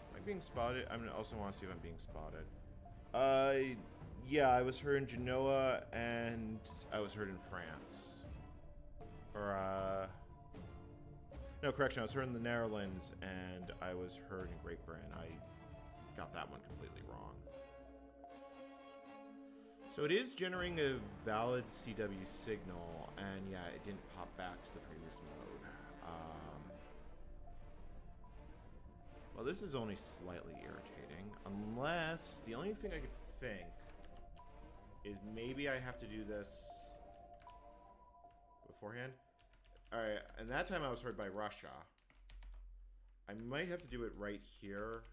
Am I being spotted? I also want to see if I'm being spotted. Yeah, I was heard in Genoa and I was heard in France. Or, no, correction, I was heard in the Netherlands and I was heard in Great Britain. I got that one completely wrong. So it is generating a valid CW signal, and yeah, it didn't pop back to the previous mode. Well, this is only slightly irritating, unless the only thing I could think is maybe I have to do this beforehand. Alright, and that time I was heard by Russia. I might have to do it right here.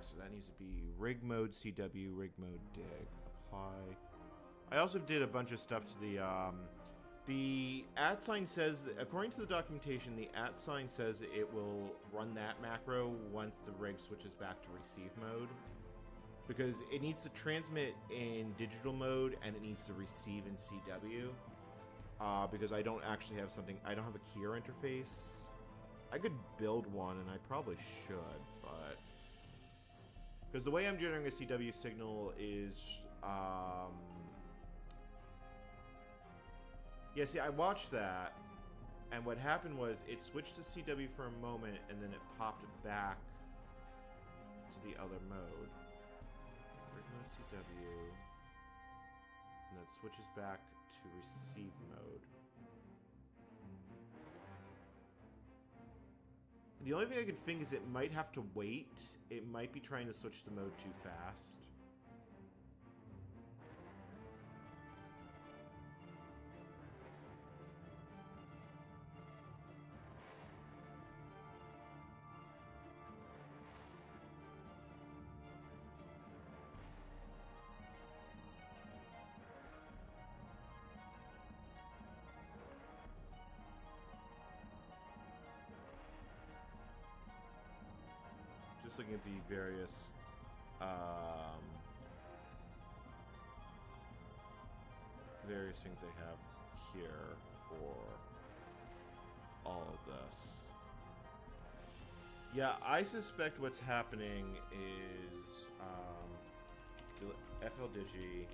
So that needs to be rig mode CW, rig mode dig, apply. I also did a bunch of stuff to the @ sign says, according to the documentation, the @ sign says it will run that macro once the rig switches back to receive mode. Because it needs to transmit in digital mode and it needs to receive in CW. Because I don't actually have something, I don't have a keyer interface. I could build one and I probably should, but... Because the way I'm generating a CW signal is, yeah, see, I watched that, and what happened was it switched to CW for a moment, and then it popped back to the other mode. Rig mode CW, and then it switches back to receive mode. The only thing I could think is it might have to wait. It might be trying to switch to mode too fast. Just looking at the various various things they have here for all of this. Yeah, I suspect what's happening is FL Digi.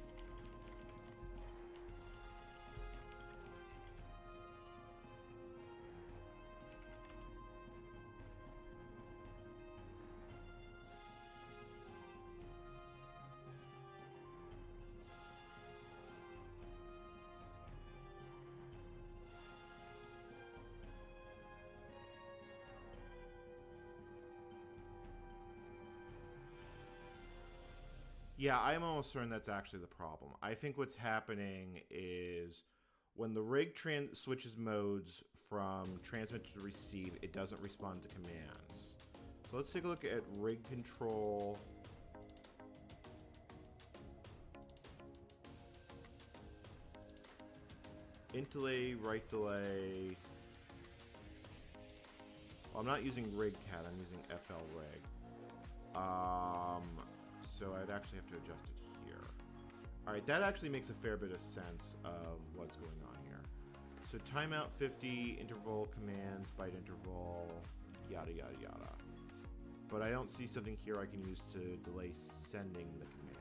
Yeah, I'm almost certain that's actually the problem. I think what's happening is when the rig switches modes from transmit to receive, it doesn't respond to commands. So let's take a look at rig control. Int delay, right delay. Well, I'm not using rig cat, I'm using FL rig. So I'd actually have to adjust it here. Alright, that actually makes a fair bit of sense of what's going on here. So timeout 50, interval commands, byte interval, yada yada yada. But I don't see something here I can use to delay sending the command.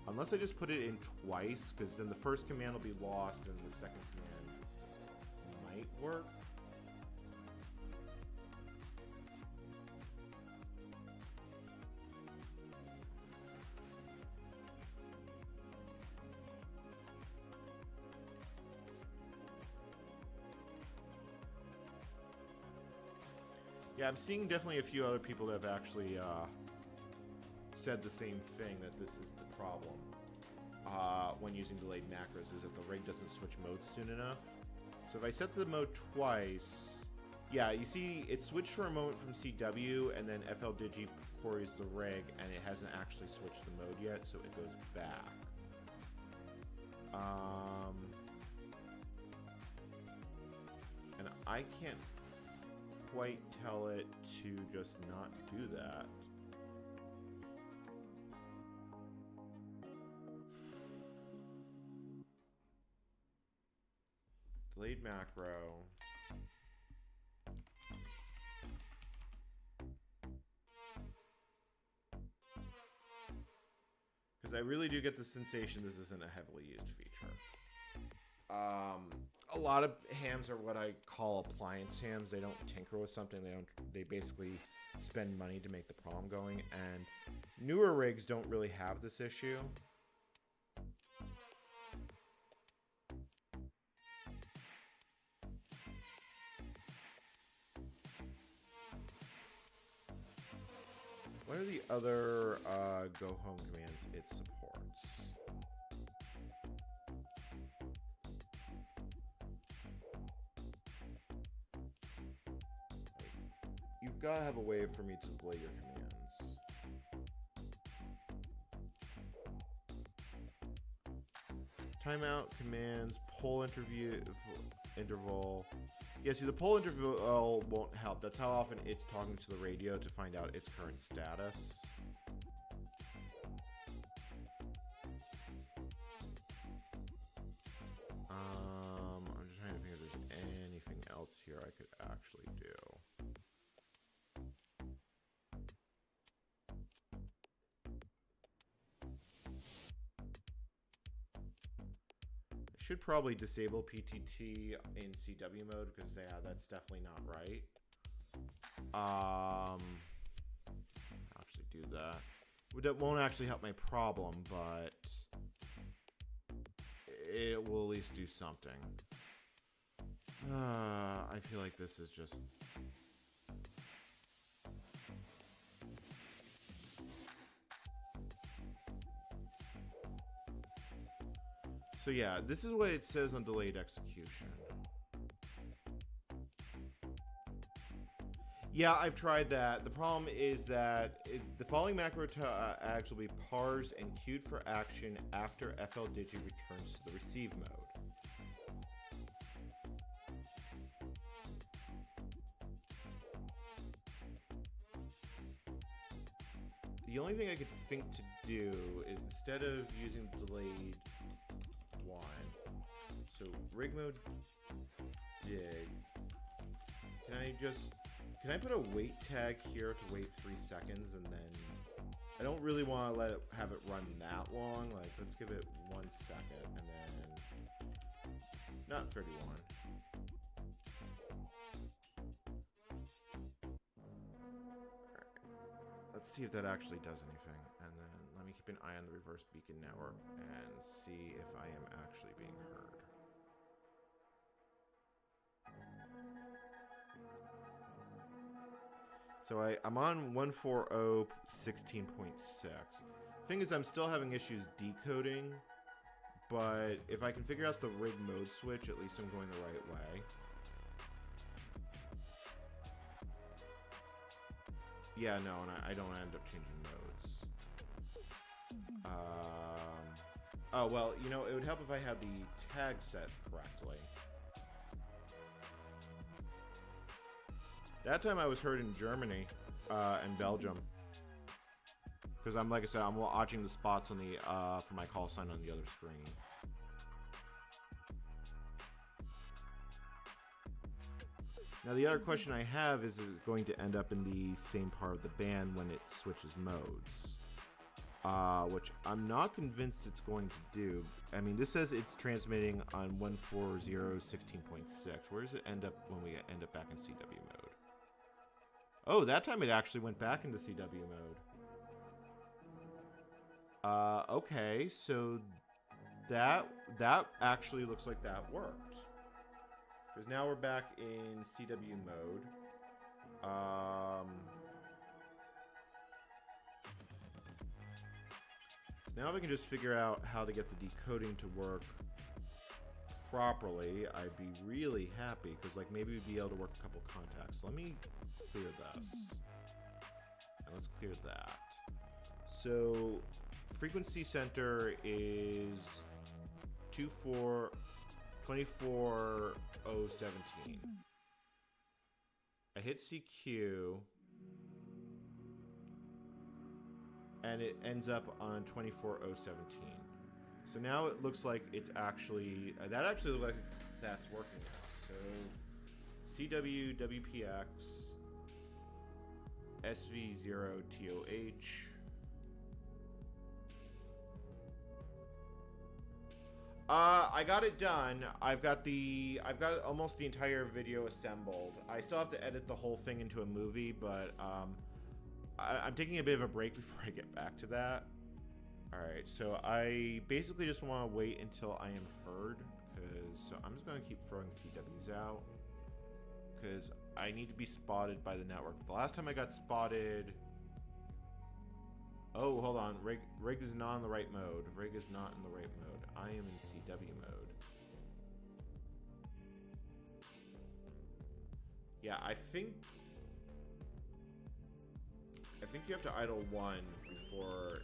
Unless I just put it in twice, because then the first command will be lost and the second command might work. Yeah, I'm seeing definitely a few other people that have actually said the same thing, that this is the problem when using delayed macros, is that the rig doesn't switch modes soon enough. So if I set the mode twice, yeah, you see it switched for a moment from CW, and then FLDigi queries the rig, and it hasn't actually switched the mode yet, so it goes back. And I can't quite tell it to just not do that. Delayed macro. Because I really do get the sensation this isn't a heavily used feature. A lot of hams are what I call appliance hams. They don't tinker with something. They basically spend money to make the problem going. And newer rigs don't really have this issue. What are the other go home commands it supports? You've got to have a way for me to delay your commands. Timeout commands, poll interval. Yeah, see, the poll interval won't help. That's how often it's talking to the radio to find out its current status. I'm just trying to think if there's anything else here I could actually do. Should probably disable PTT in CW mode, because yeah, that's definitely not right. Actually do that. It won't actually help my problem, but it will at least do something. I feel like this is just... So yeah, this is what it says on delayed execution. Yeah, I've tried that. The problem is that the following macro tags will be parsed and queued for action after FLDigi returns to the receive mode. The only thing I could think to do is, instead of using delayed one, so rig mode dig, can I put a wait tag here to wait 3 seconds, and then I don't really want to have it run that long. Like, let's give it 1 second, and then not 31. Let's see if that actually does anything, and then let me keep an eye on the reverse beacon network and see if I am actually being heard. So I'm on 140.16.6. Thing is, I'm still having issues decoding, but if I can figure out the rig mode switch, at least I'm going the right way. Yeah, no, and I don't end up changing modes. Oh, well, you know, it would help if I had the tag set correctly. That time I was heard in Germany and Belgium. Because like I said, I'm watching the spots on the for my call sign on the other screen. Now the other question I have is it going to end up in the same part of the band when it switches modes? Which I'm not convinced it's going to do. I mean, this says it's transmitting on 140.16.6. Where does it end up when we end up back in CW mode? Oh, that time it actually went back into CW mode. Okay, so that actually looks like that worked. Because now we're back in CW mode. Now we can just figure out how to get the decoding to work properly. I'd be really happy, because like maybe we'd be able to work a couple contacts. Let me clear this. And let's clear that. So frequency center is 2424017. I hit CQ, and it ends up on 24017. So now it looks like it's actually, that actually looks like that's working now. So CW, WPX, SV0, TOH. I got it done. I've got almost the entire video assembled. I still have to edit the whole thing into a movie, but I'm taking a bit of a break before I get back to that. Alright, so I basically just want to wait until I am heard, so I'm just going to keep throwing CWs out, because I need to be spotted by the network. The last time I got spotted... Oh, hold on. Rig is not in the right mode. Rig is not in the right mode. I am in CW mode. Yeah, I think you have to idle one before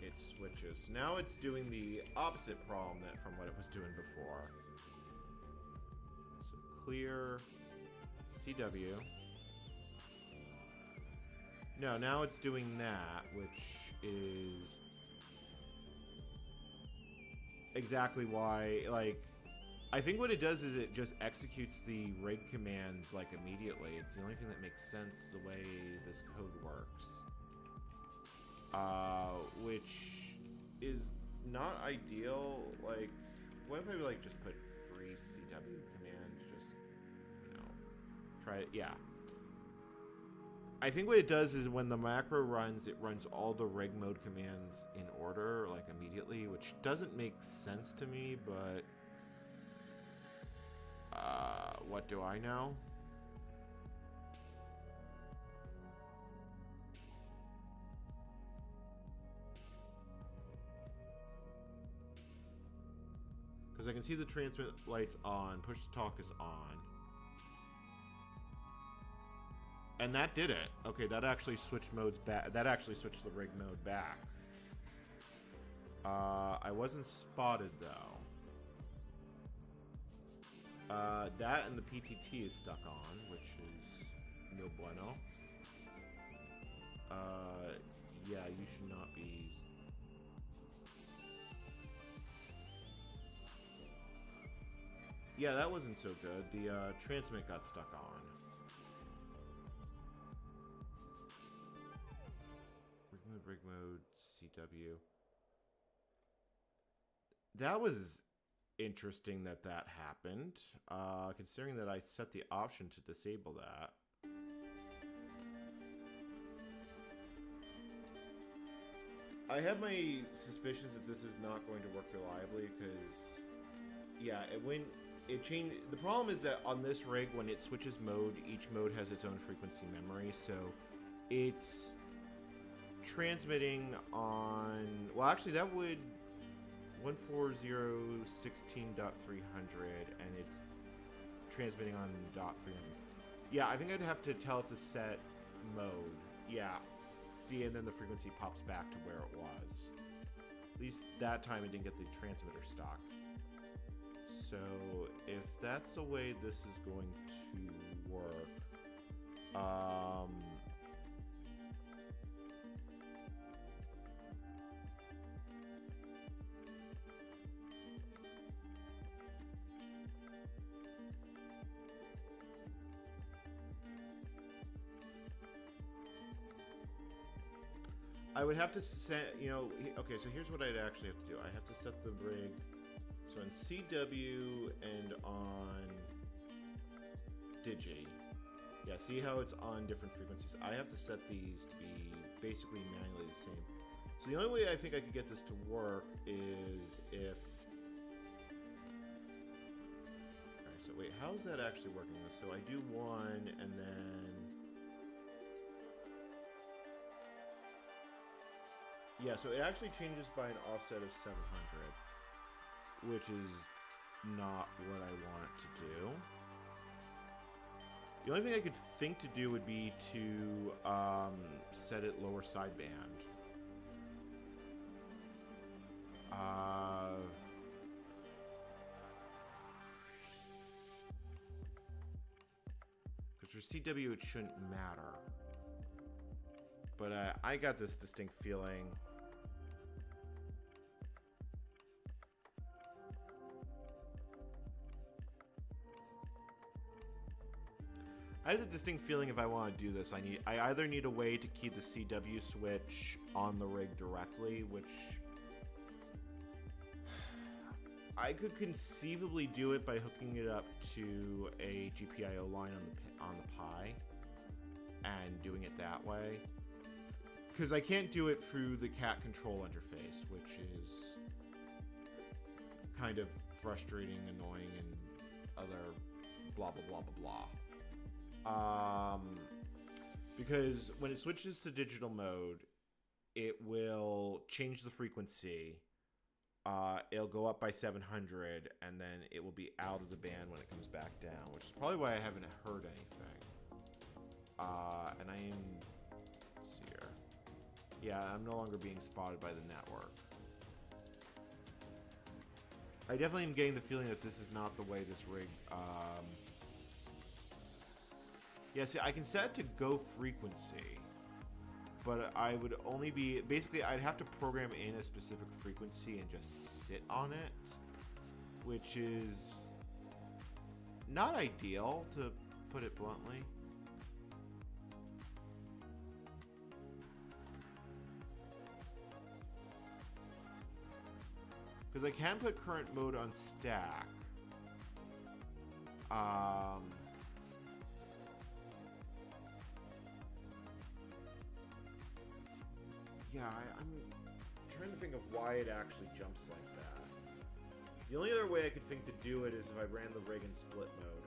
it switches. So now it's doing the opposite problem from what it was doing before. So clear CW. No, now it's doing that, which is exactly why, like, I think what it does is it just executes the rig commands, like, immediately. It's the only thing that makes sense the way this code works. Which is not ideal. Like, what if I, like, just put free CW commands, just, you know, try it, yeah. I think what it does is when the macro runs, it runs all the reg mode commands in order, like immediately, which doesn't make sense to me, but what do I know? Because I can see the transmit lights on, push to talk is on. And that did it. Okay, that actually switched modes back. That actually switched the rig mode back. I wasn't spotted though. That and the PTT is stuck on, which is no bueno. Yeah, you should not be. Yeah, that wasn't so good. The transmit got stuck on. Rig mode, CW. That was interesting that happened, considering that I set the option to disable that. I have my suspicions that this is not going to work reliably, because, yeah, it changed. The problem is that on this rig, when it switches mode, each mode has its own frequency memory, so it's transmitting on, well, actually that would 140.16.300, and it's transmitting on .300. Yeah, I think I'd have to tell it to set mode. Yeah, see, and then the frequency pops back to where it was. At least that time it didn't get the transmitter stock. So if that's the way this is going to work, I would have to set, you know, okay, so here's what I'd actually have to do. I have to set the rig, so on CW and on Digi. Yeah, see how it's on different frequencies? I have to set these to be basically manually the same. So the only way I think I could get this to work is if... Alright, so wait, how is that actually working? So I do one, and then Yeah, so it actually changes by an offset of 700, which is not what I want it to do. The only thing I could think to do would be to set it lower sideband. Because for CW it shouldn't matter. But I got this distinct feeling. I have a distinct feeling if I want to do this, I either need a way to keep the CW switch on the rig directly, which I could conceivably do it by hooking it up to a GPIO line on the Pi and doing it that way. Because I can't do it through the cat control interface, which is kind of frustrating, annoying, and other blah blah blah blah blah. Because when it switches to digital mode, it will change the frequency. It'll go up by 700, and then it will be out of the band when it comes back down, which is probably why I haven't heard anything. And I am... Let's see here. Yeah, I'm no longer being spotted by the network. I definitely am getting the feeling that this is not the way this rig... Yeah, see, I can set it to go frequency, but I would only be... Basically, I'd have to program in a specific frequency and just sit on it, which is not ideal, to put it bluntly. Because I can put current mode on stack. Yeah, I'm trying to think of why it actually jumps like that. The only other way I could think to do it is if I ran the rig in split mode.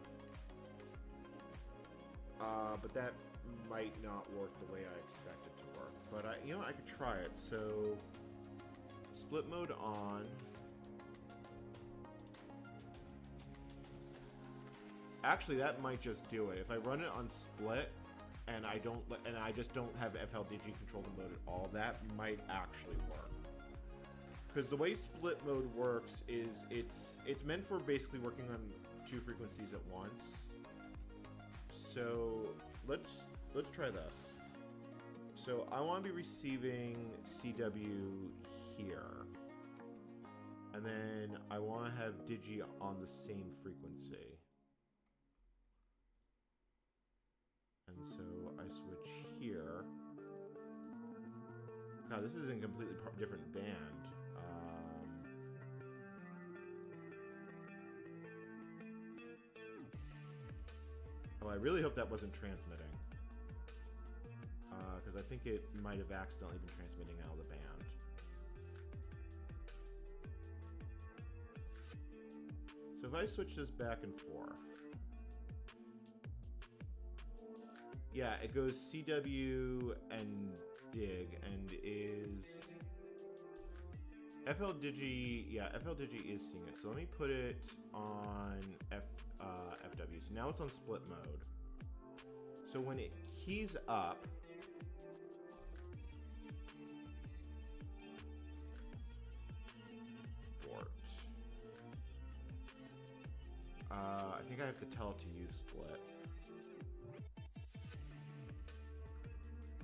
But that might not work the way I expect it to work. But I could try it. So, split mode on. Actually, that might just do it. If I run it on split, and I just don't have FLDG control the mode at all, that might actually work. Because the way split mode works is it's meant for basically working on two frequencies at once. So let's try this. So I want to be receiving CW here, and then I want to have Digi on the same frequency. And so I switch here. God, this is in a completely different band. Oh, I really hope that wasn't transmitting. Because I think it might have accidentally been transmitting out of the band. So if I switch this back and forth. Yeah, it goes CW and dig and is FLDigi. Yeah, FLDigi is seeing it. So let me put it on FW. So now it's on split mode. So when it keys up, abort. I think I have to tell it to use split.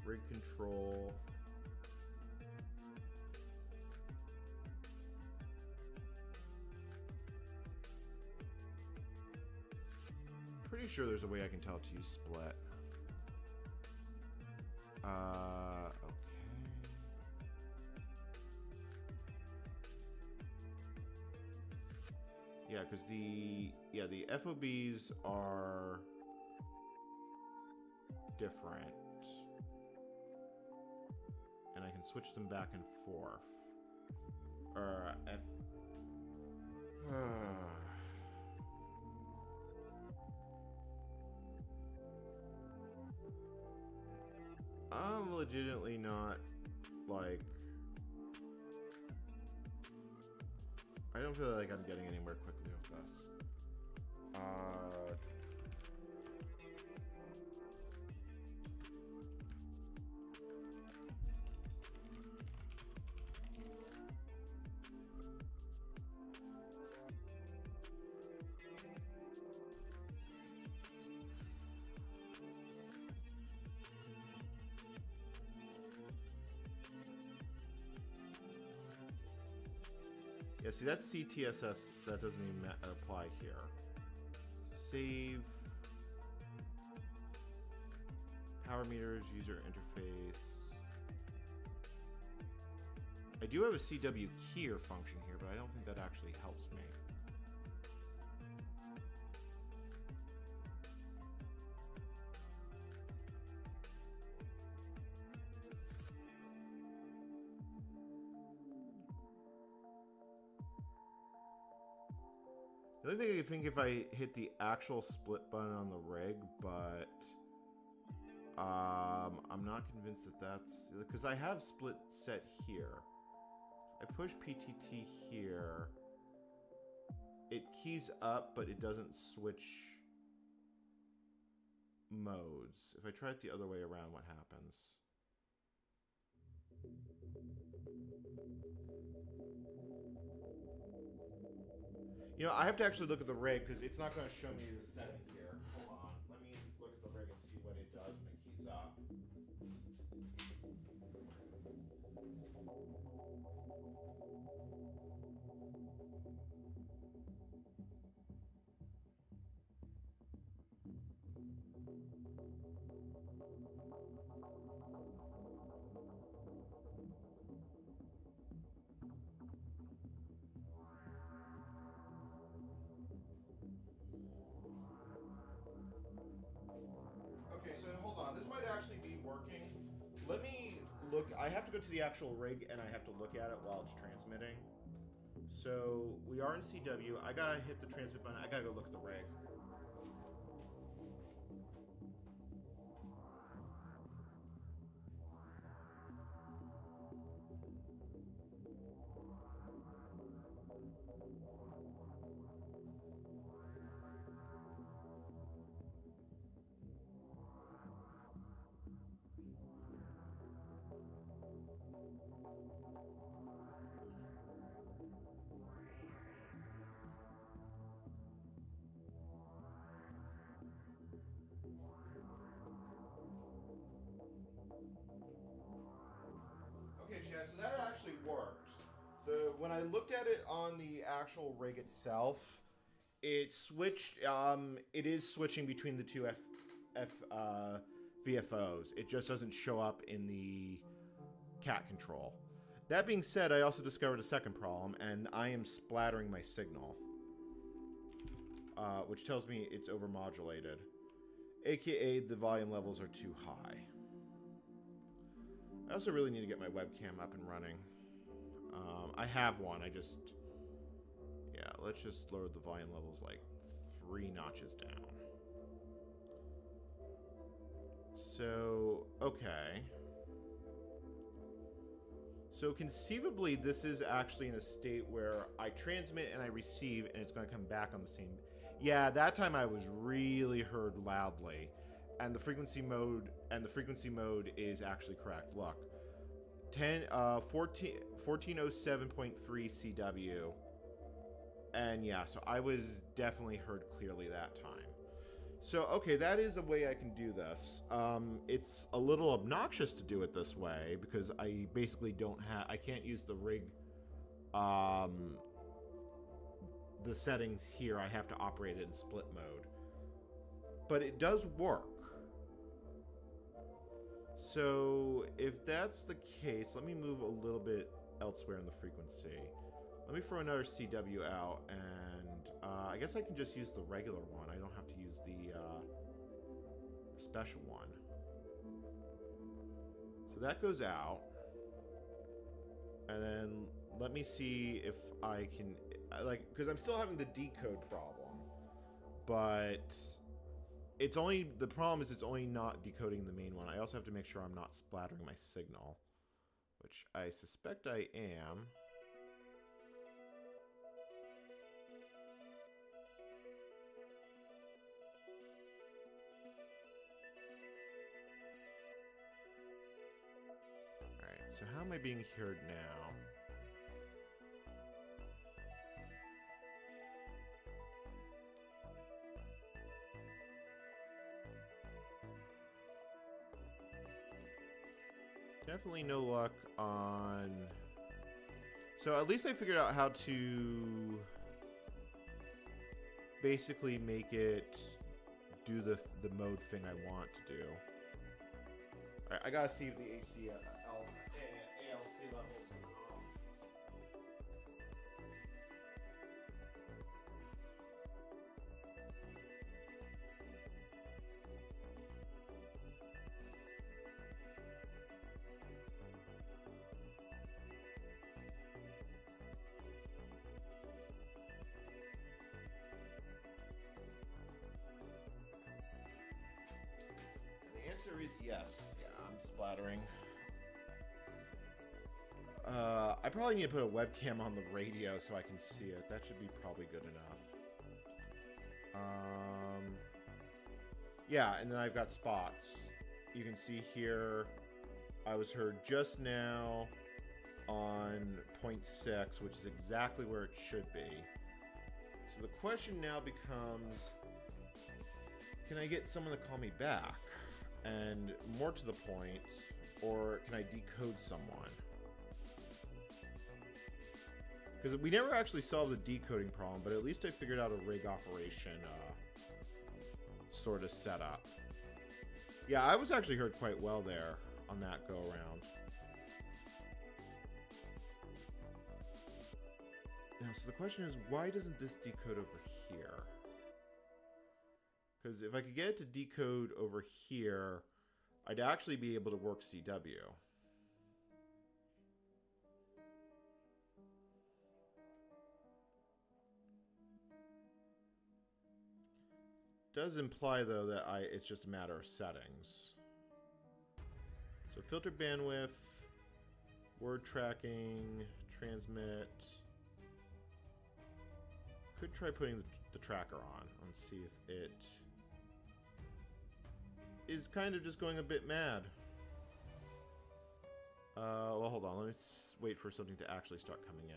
Rig control. Pretty sure there's a way I can tell it to use split. Okay. Yeah, because the FOBs are different. And I can switch them back and forth. Or I'm legitimately not, like, I don't feel like I'm getting anywhere quickly with this. Yeah, see, that's CTSS. That doesn't even apply here. Save. Power meters, user interface. I do have a CW keyer function here, but I don't think that actually helps me. The only thing I think if I hit the actual split button on the rig, but I'm not convinced that that's because I have split set here. I push PTT here. It keys up, but it doesn't switch modes. If I try it the other way around, what happens? You know, I have to actually look at the rig because it's not going to show me the setting here. Hold on. Let me look at the rig and see what it does when it keys up. Okay, so hold on. This might actually be working. Let me look. I have to go to the actual rig and I have to look at it while it's transmitting. So we are in CW. I gotta hit the transmit button. I gotta go look at the rig. Okay, Chad, so that actually worked. When I looked at it on the actual rig itself, it switched. It is switching between the two VFOs. It just doesn't show up in the cat control. That being said, I also discovered a second problem, and I am splattering my signal, which tells me it's overmodulated, aka the volume levels are too high. I also really need to get my webcam up and running. I have one, yeah, let's just lower the volume levels like 3 notches down. So, okay. So conceivably, this is actually in a state where I transmit and I receive, and it's going to come back on the same. Yeah, that time I was really heard loudly, and the frequency mode is actually correct. Look, 1407.3 CW, and yeah, so I was definitely heard clearly that time. So, okay, that is a way I can do this. It's a little obnoxious to do it this way because I basically I can't use the rig, the settings here. I have to operate it in split mode. But it does work. So, if that's the case, let me move a little bit elsewhere in the frequency. Let me throw another CW out, and I guess I can just use the regular one. I don't have to use the special one. So that goes out. And then let me see if I can, because I'm still having the decode problem. But the problem is it's only not decoding the main one. I also have to make sure I'm not splattering my signal, which I suspect I am. So how am I being heard now? Definitely no luck on... So at least I figured out how to basically make it do the mode thing I want to do. Alright, I gotta see if the ALC levels are off. The answer is yes. Yeah, I'm splattering. I probably need to put a webcam on the radio so I can see it. That should be probably good enough. Yeah, and then I've got spots. You can see here, I was heard just now on 0.6, which is exactly where it should be. So the question now becomes, can I get someone to call me back? And more to the point, or can I decode someone? Because we never actually solved the decoding problem, but at least I figured out a rig operation sort of setup. Yeah, I was actually heard quite well there on that go-around. Now, so the question is, why doesn't this decode over here? Because if I could get it to decode over here, I'd actually be able to work CW. Does imply, though, that it's just a matter of settings. So filter bandwidth, word tracking, transmit. Could try putting the tracker on and see if it is kind of just going a bit mad. Well, hold on. Let me wait for something to actually start coming in.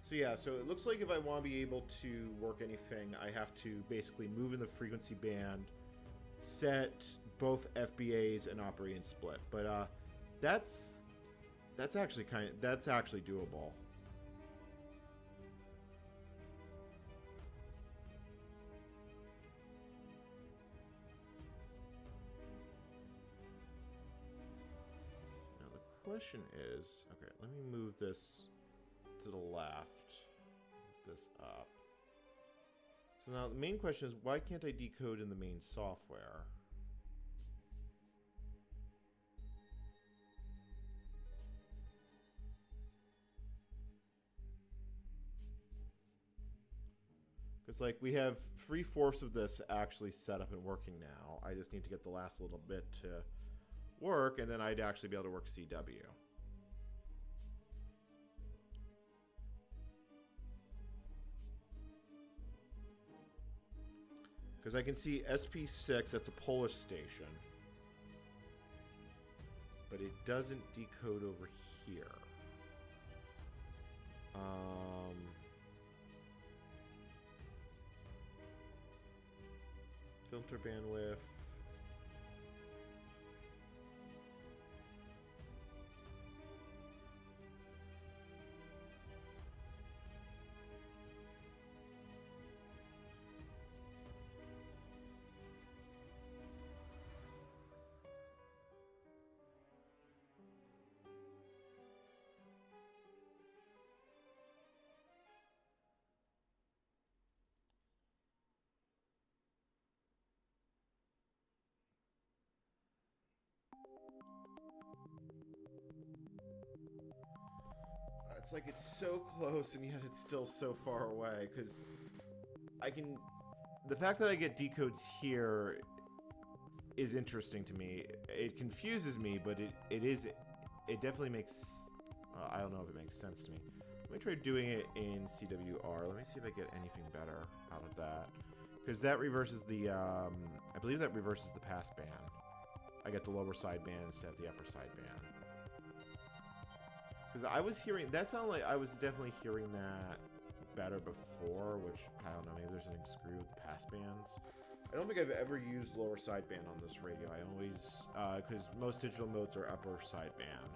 So yeah, so it looks like if I want to be able to work anything, I have to basically move in the frequency band, set both FBAs and operating split. But that's actually doable. Now the question is, okay, let me move this to the left, move this up. So now the main question is, why can't I decode in the main software? Because like we have 3/4 of this actually set up and working now. I just need to get the last little bit to work, and then I'd actually be able to work CW. Because I can see SP6, that's a Polish station. But it doesn't decode over here. Filter bandwidth. It's like it's so close and yet it's still so far away, because I can... The fact that I get decodes here is interesting to me. It confuses me, but it definitely makes... I don't know if it makes sense to me. Let me try doing it in CWR. Let me see if I get anything better out of that. Because that reverses the, I believe that reverses the passband. I get the lower sideband instead of the upper sideband. Because I was hearing, that sounded like I was definitely hearing that better before, which, I don't know, maybe there's anything screwy with the passbands. I don't think I've ever used lower sideband on this radio. I always, because most digital modes are upper sideband.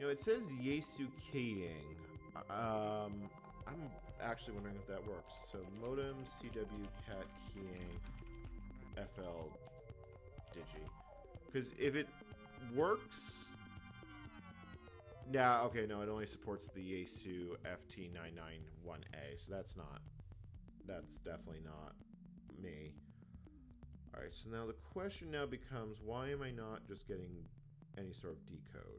You know, it says Yesu keying. I'm actually wondering if that works. So modem CW cat keying FL digi. Because if it works, nah, okay, no, it only supports the Yesu FT991A. So that's definitely not me. All right, so now the question now becomes, why am I not just getting any sort of decode?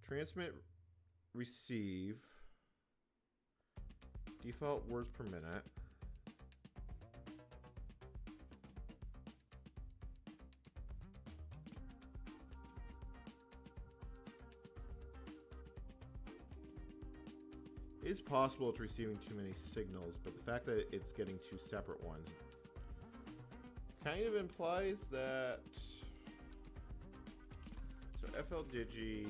Transmit, receive, default words per minute. It is possible it's receiving too many signals, but the fact that it's getting two separate ones kind of implies that. So FL Digi,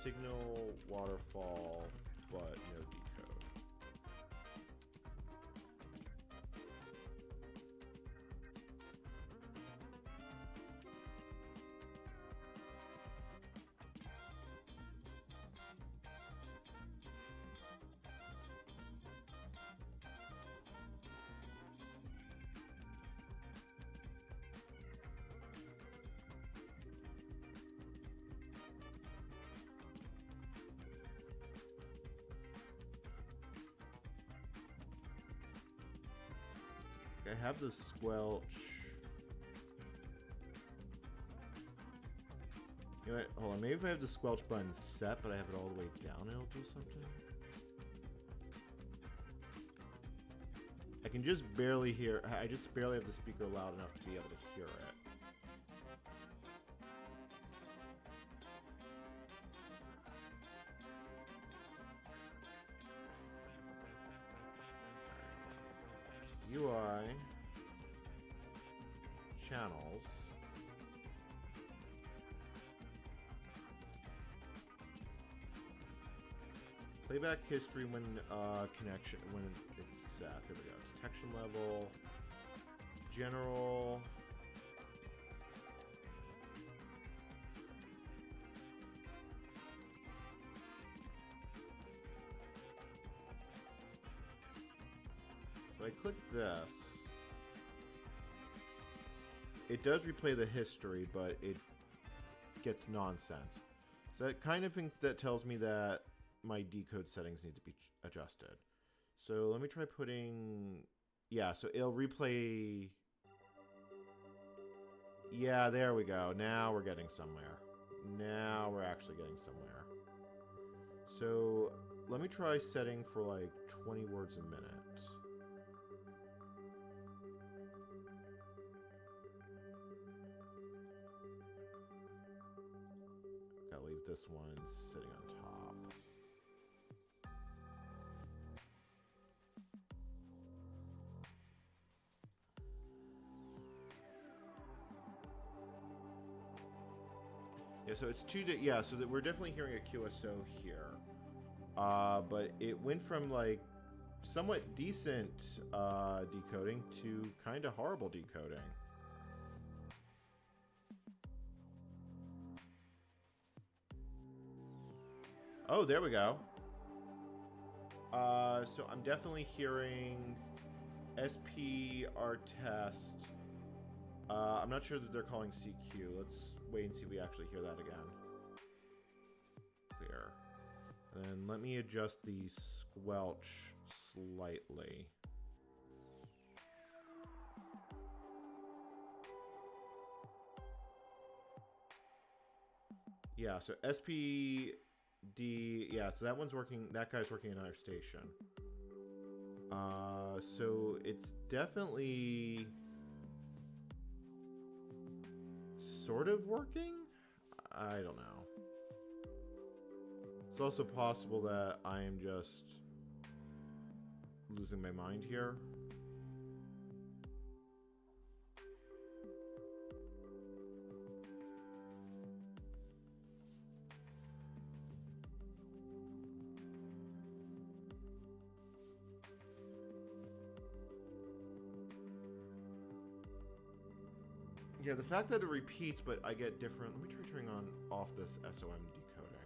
signal, waterfall, but no decode. I have the squelch. You know what? Hold on. Maybe if I have the squelch button set, but I have it all the way down, it'll do something. I can just barely hear. I just barely have the speaker loud enough to be able to hear it. UI channels playback history when connection when it's there we go, detection level, general, so I click this. It does replay the history, but it gets nonsense. So that kind of thing that tells me that my decode settings need to be adjusted. So let me try putting, yeah, so it'll replay. Yeah, there we go. Now we're getting somewhere. Now we're actually getting somewhere. So let me try setting for like 20 words a minute. Gotta leave this one sitting on top. Yeah, so it's so that we're definitely hearing a QSO here. But it went from like somewhat decent decoding to kind of horrible decoding. Oh, there we go. So I'm definitely hearing SPR test. I'm not sure that they're calling CQ. Let's wait and see if we actually hear that again. Clear. And then let me adjust the squelch slightly. Yeah, so SPD, yeah, so that one's working, that guy's working in our station. So it's definitely sort of working? I don't know. It's also possible that I am just losing my mind here. Yeah, the fact that it repeats, but I get different... Let me try turning on off this SOM decoding.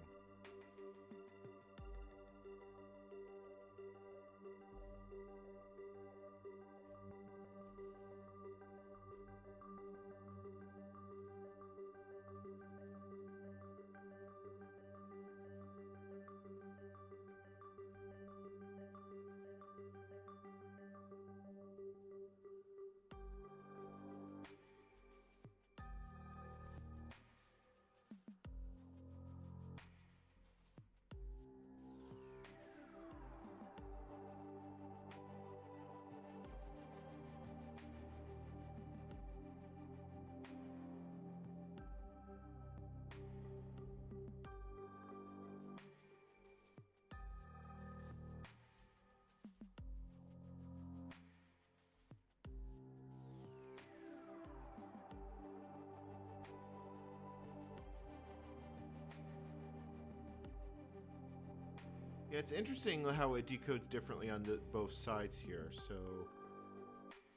Yeah, it's interesting how it decodes differently on both sides here. So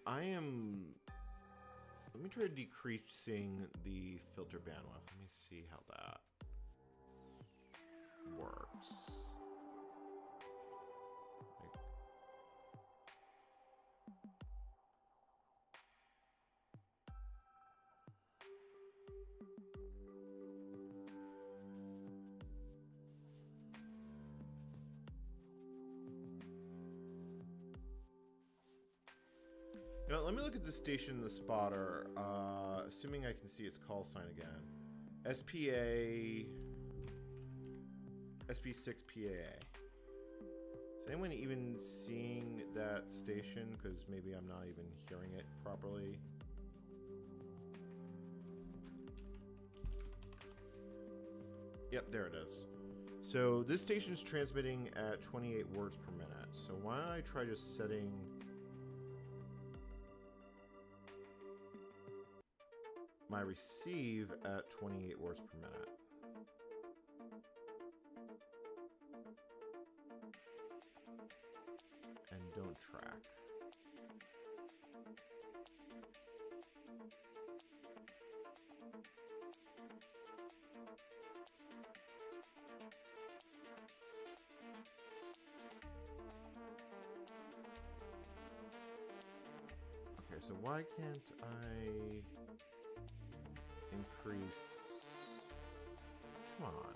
I am... Let me try decreasing the filter bandwidth. Let me see how that works. You know, let me look at the station in the spotter, assuming I can see its call sign again. SP6PAA. Is anyone even seeing that station? Because maybe I'm not even hearing it properly. Yep, there it is. So this station's transmitting at 28 words per minute. So why don't I try just setting... my receive at 28 words per minute. And don't track. Okay, so why can't I increase? Come on.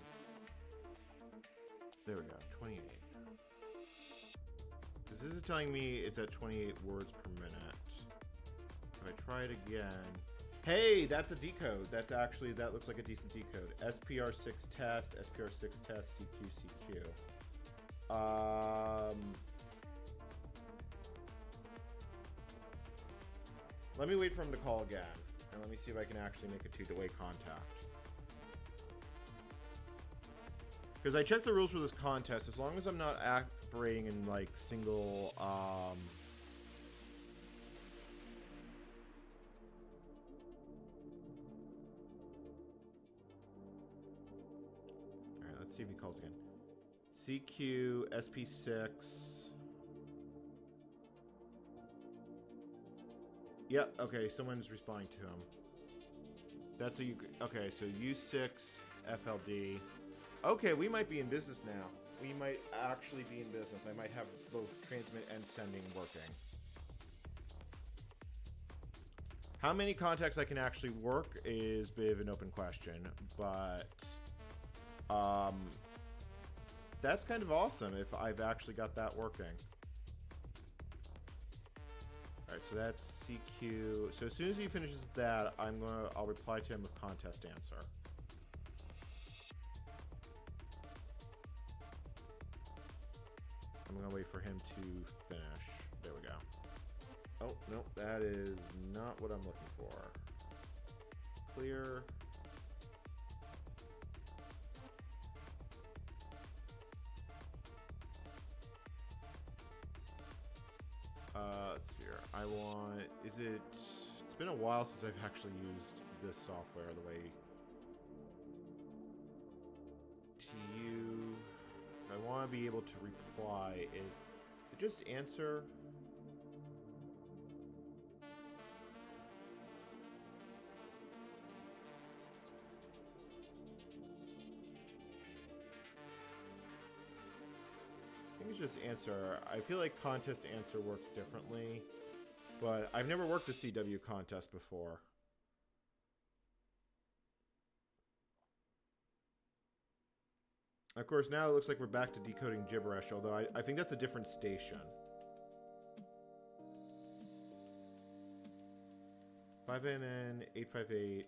There we go, 28. Because this is telling me it's at 28 words per minute. If I try it again. Hey, that's a decode. That's actually, that looks like a decent decode. SPR6 test, SPR6 test, CQ, CQ. Let me wait for him to call again. And let me see if I can actually make a two-way contact. Because I checked the rules for this contest. As long as I'm not operating in, like, single, Alright, let's see if he calls again. CQ, SP6... Yep, okay, someone's responding to him. That's a... Okay, so U6, FLD. Okay, we might be in business now. we might actually be in business. I might have both transmit and sending working. How many contacts I can actually work is a bit of an open question, but that's kind of awesome if I've actually got that working. Alright, so that's CQ. So as soon as he finishes that, I'll reply to him with contest answer. I'm gonna wait for him to finish. There we go. Oh, no, that is not what I'm looking for. Clear. Let's see here. I want, it's been a while since I've actually used this software the way TU. I want to be able to reply. Is it just answer? I think it's just answer. I feel like contest answer works differently, but I've never worked a CW contest before. Of course, now it looks like we're back to decoding gibberish, although I think that's a different station. 5NN 858.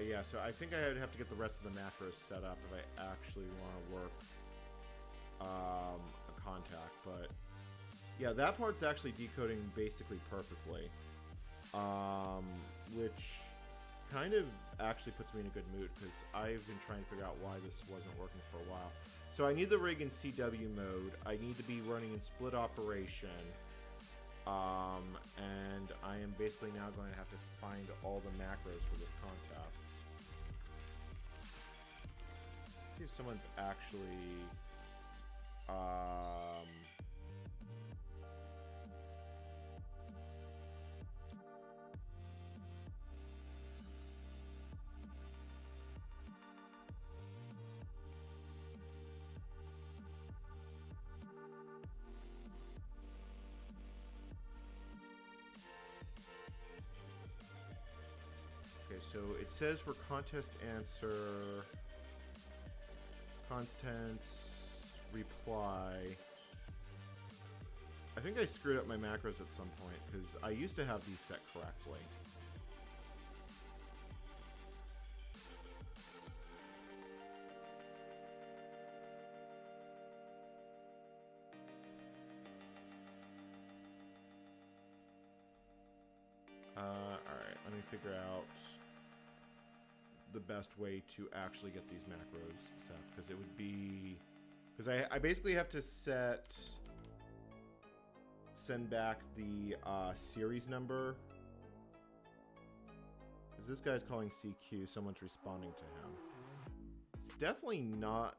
Yeah, so I think I would have to get the rest of the macros set up if I actually want to work a contact. But yeah, that part's actually decoding basically perfectly, which kind of actually puts me in a good mood because I've been trying to figure out why this wasn't working for a while. So I need the rig in CW mode. I need to be running in split operation. And I am basically now going to have to find all the macros for this contest. See if someone's actually okay, so it says for contest answer, contents, reply. I think I screwed up my macros at some point because I used to have these set correctly. Alright, let me figure out the best way to actually get these macros set, because it would be, because I basically have to send back the series number, because this guy's calling CQ, someone's responding to him. It's definitely not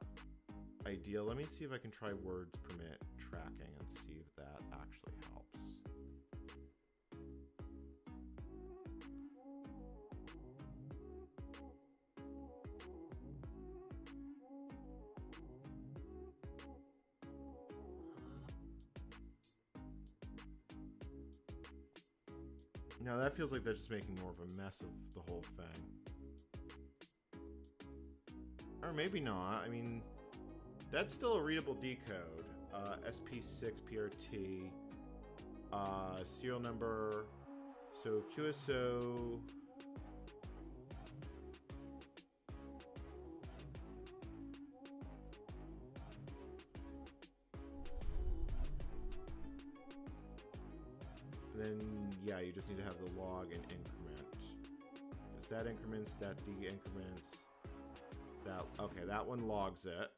ideal. Let me see if I can try words per minute tracking and see if that actually helps. Now that feels like they're just making more of a mess of the whole thing. Or maybe not. I mean, that's still a readable decode. SP6 PRT. Serial number. So QSO. Then, yeah, you just need to have the log and increment. Is that increments, that de-increments, that, okay, that one logs it.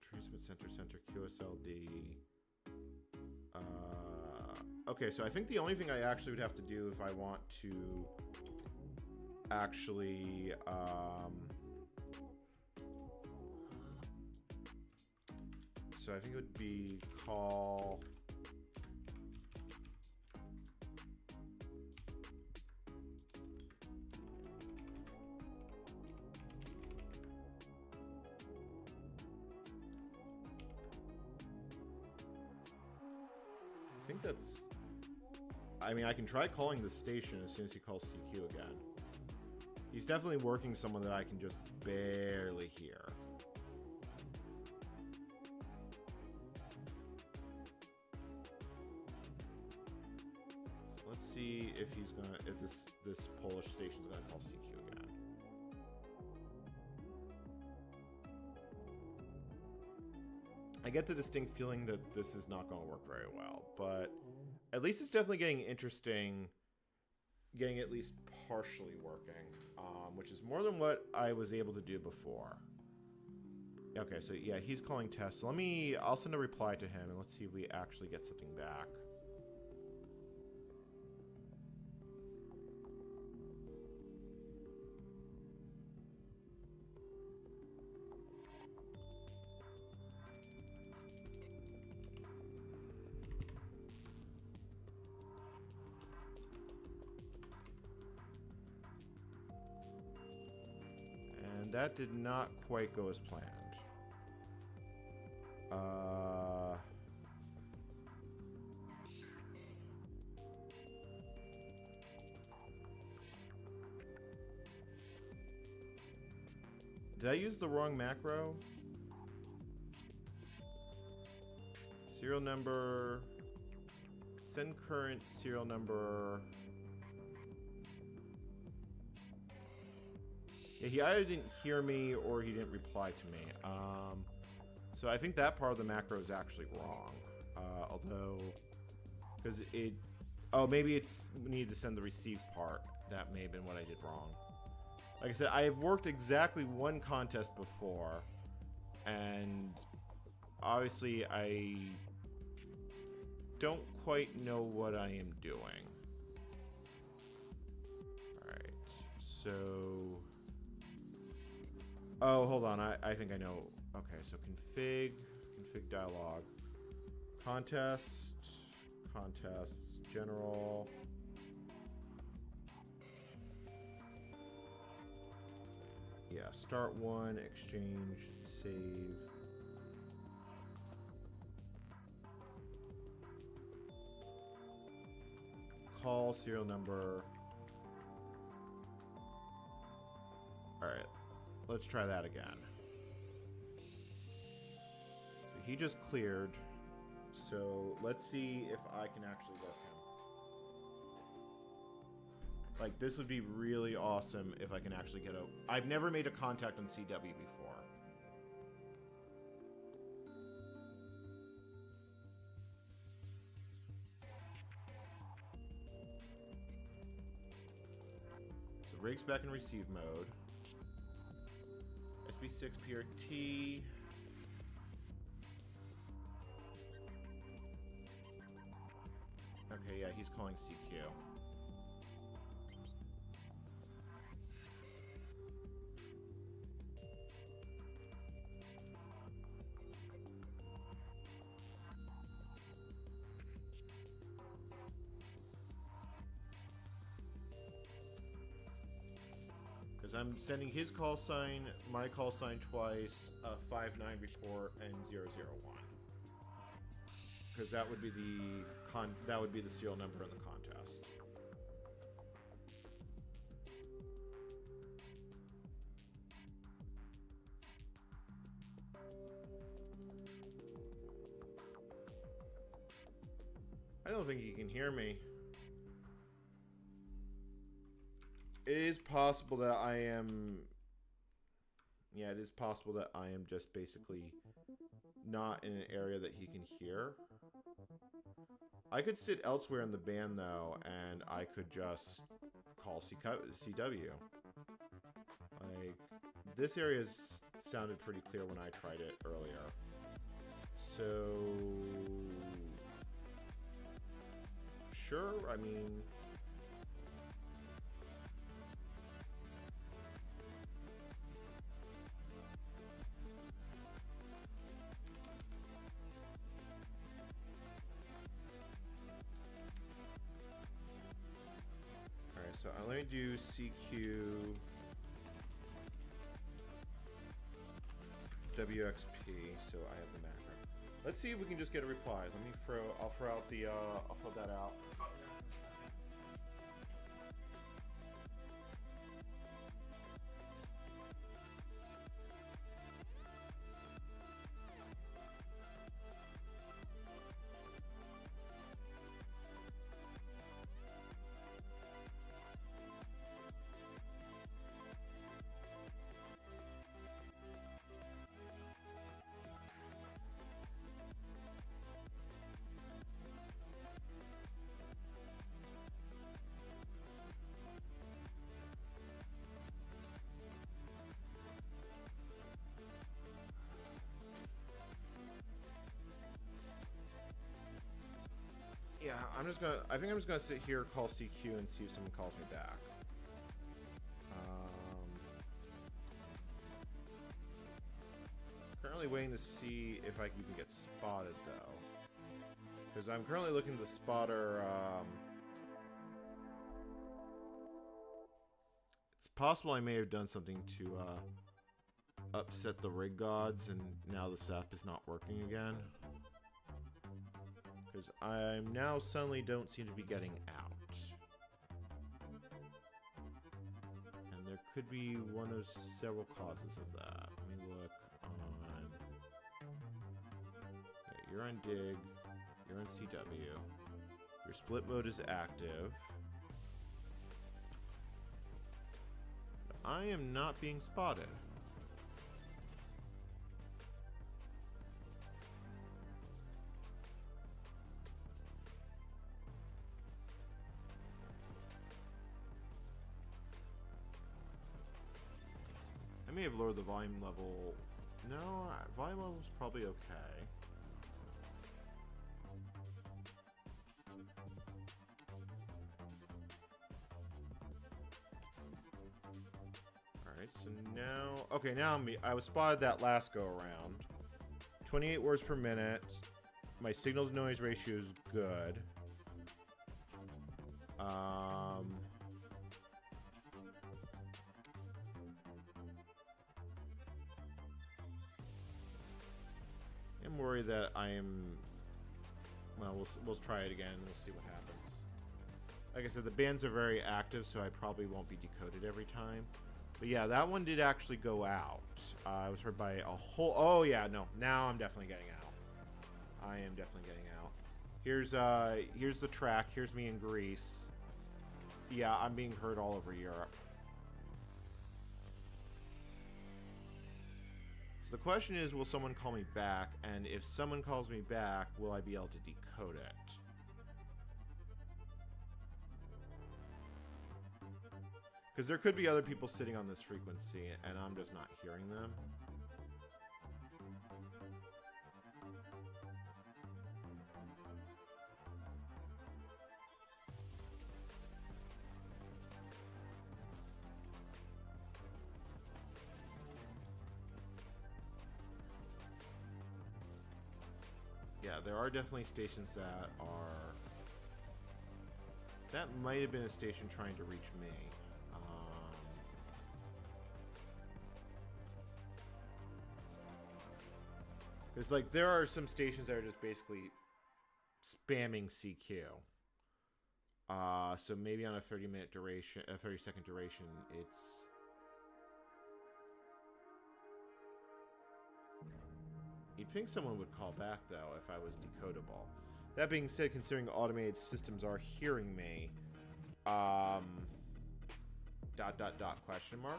Transmit center, QSLD. Okay, so I think the only thing I actually would have to do if I want to actually, So I think it would be call. I think that's. I mean, I can try calling the station as soon as he calls CQ again. He's definitely working someone that I can just barely hear. So let's see if he's gonna, if this Polish station's gonna call CQ again. I get the distinct feeling that this is not going to work very well, but at least it's definitely getting interesting, getting at least partially working, which is more than what I was able to do before. Okay, so yeah, he's calling test. So I'll send a reply to him and let's see if we actually get something back. That did not quite go as planned. Did I use the wrong macro? Serial number. Send current serial number. Yeah, he either didn't hear me or he didn't reply to me. So I think that part of the macro is actually wrong. Although, because it... Oh, maybe it's we need to send the receive part. That may have been what I did wrong. Like I said, I have worked exactly one contest before. And obviously I don't quite know what I am doing. Alright, so... Oh, hold on. I think I know. Okay, so config dialog, contests, general. Yeah, start one, exchange, save. Call serial number. All right. Let's try that again. So he just cleared. So let's see if I can actually work him. Like, this would be really awesome if I can actually get a... I've never made a contact on CW before. So rig's back in receive mode. SB6 PRT. Okay, yeah, he's calling CQ. I'm sending his call sign, my call sign twice, 59 report, and 001. Because that would be the serial number in the contest. I don't think he can hear me. It is possible that I am... Yeah, it is possible that I am just basically not in an area that he can hear. I could sit elsewhere in the band, though, and I could just call CW. Like, this area sounded pretty clear when I tried it earlier. So... Sure, I mean... WXP, so I have the macro. Let's see if we can just get a reply. I'll throw out the, I'll throw that out. Yeah, I think I'm just gonna sit here, call CQ, and see if someone calls me back. Currently waiting to see if I can even get spotted, though. Because I'm currently looking at the spotter, it's possible I may have done something to, upset the rig gods, and now the sap is not working again. Because I now suddenly don't seem to be getting out. And there could be one of several causes of that. Let me look on... Okay, you're on dig. You're on CW. Your split mode is active. I am not being spotted. I may have lowered the volume level. No, volume level is probably okay. Alright, so now... Okay, now I was spotted that last go around. 28 words per minute. My signal to noise ratio is good. I'm worried that I am... Well, we'll try it again. We'll see what happens. Like I said, the bands are very active, so I probably won't be decoded every time. But yeah, that one did actually go out. I was heard by a whole... Oh, yeah, no. Now I'm definitely getting out. I am definitely getting out. Here's the track. Here's me in Greece. Yeah, I'm being heard all over Europe. So the question is, will someone call me back? And if someone calls me back, will I be able to decode it? Because there could be other people sitting on this frequency, and I'm just not hearing them. Yeah, there are definitely stations that are... That might have been a station trying to reach me. Because, like, there are some stations that are just basically spamming CQ. So maybe on a 30-minute duration, a 30-second duration, it's... You'd think someone would call back, though, if I was decodable. That being said, considering automated systems are hearing me, ... question mark, ...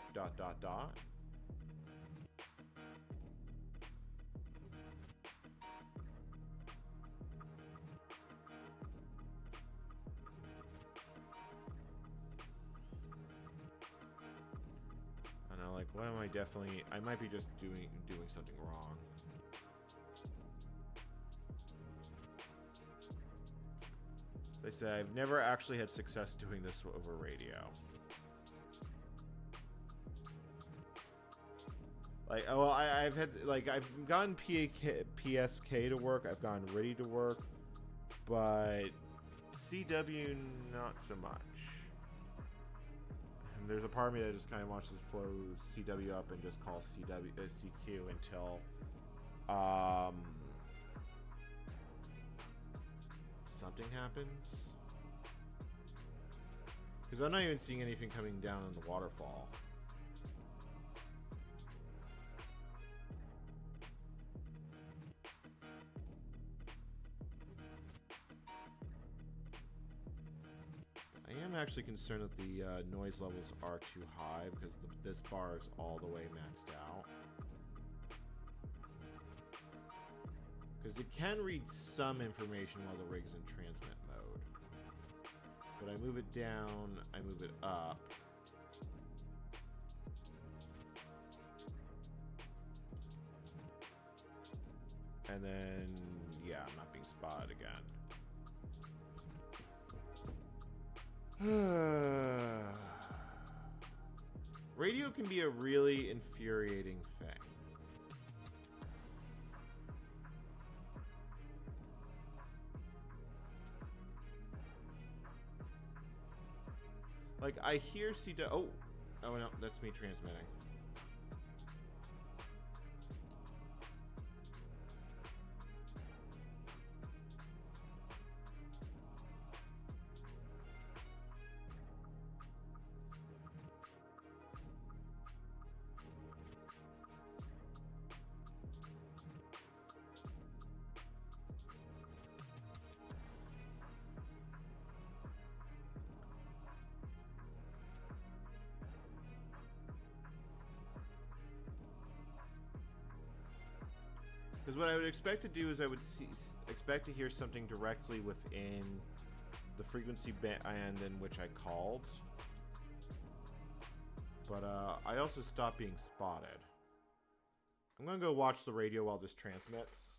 I know, like, what am I definitely... I might be just doing something wrong. As I said, I've never actually had success doing this over radio. Like, well, I've had, like, I've gotten PSK to work, I've gotten ready to work, but CW, not so much. And there's a part of me that just kind of wants to flow CW up and just call CQ until something happens. Because I'm not even seeing anything coming down in the waterfall. I am actually concerned that the noise levels are too high because this bar is all the way maxed out. Because it can read some information while the rig's in transmit mode. But I move it down, I move it up. And then, yeah, I'm not being spotted again. Radio can be a really infuriating thing. Like, I hear CW... Oh no, that's me transmitting. Because what I would expect to do is I would expect to hear something directly within the frequency band in which I called. But I also stopped being spotted. I'm going to go watch the radio while this transmits.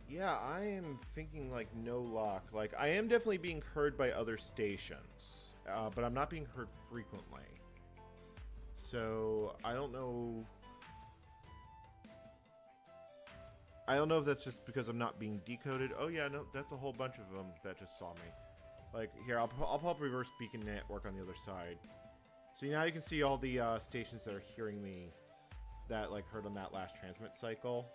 Yeah, I am thinking, like, no luck. Like, I am definitely being heard by other stations, but I'm not being heard frequently. So, I don't know... I don't know if that's just because I'm not being decoded. Oh, yeah, no, that's a whole bunch of them that just saw me. Like, here, I'll pull up reverse beacon network on the other side. So now you can see all the stations that are hearing me that, like, heard on that last transmit cycle.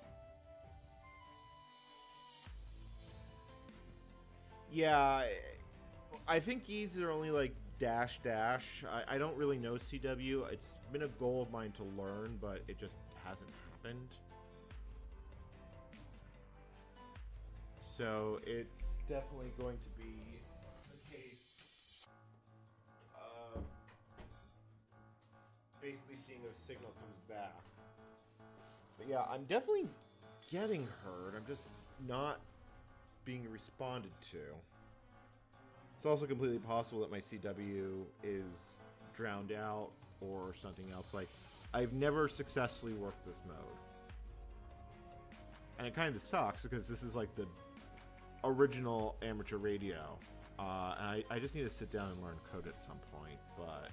Yeah, I think E's are only like dash. I don't really know CW. It's been a goal of mine to learn, but it just hasn't happened. So it's definitely going to be a case of basically seeing if a signal comes back. But yeah, I'm definitely getting heard. I'm just not being responded to. It's also completely possible that my CW is drowned out or something else. Like, I've never successfully worked this mode. And it kind of sucks because this is like the original amateur radio. And I just need to sit down and learn code at some point. But,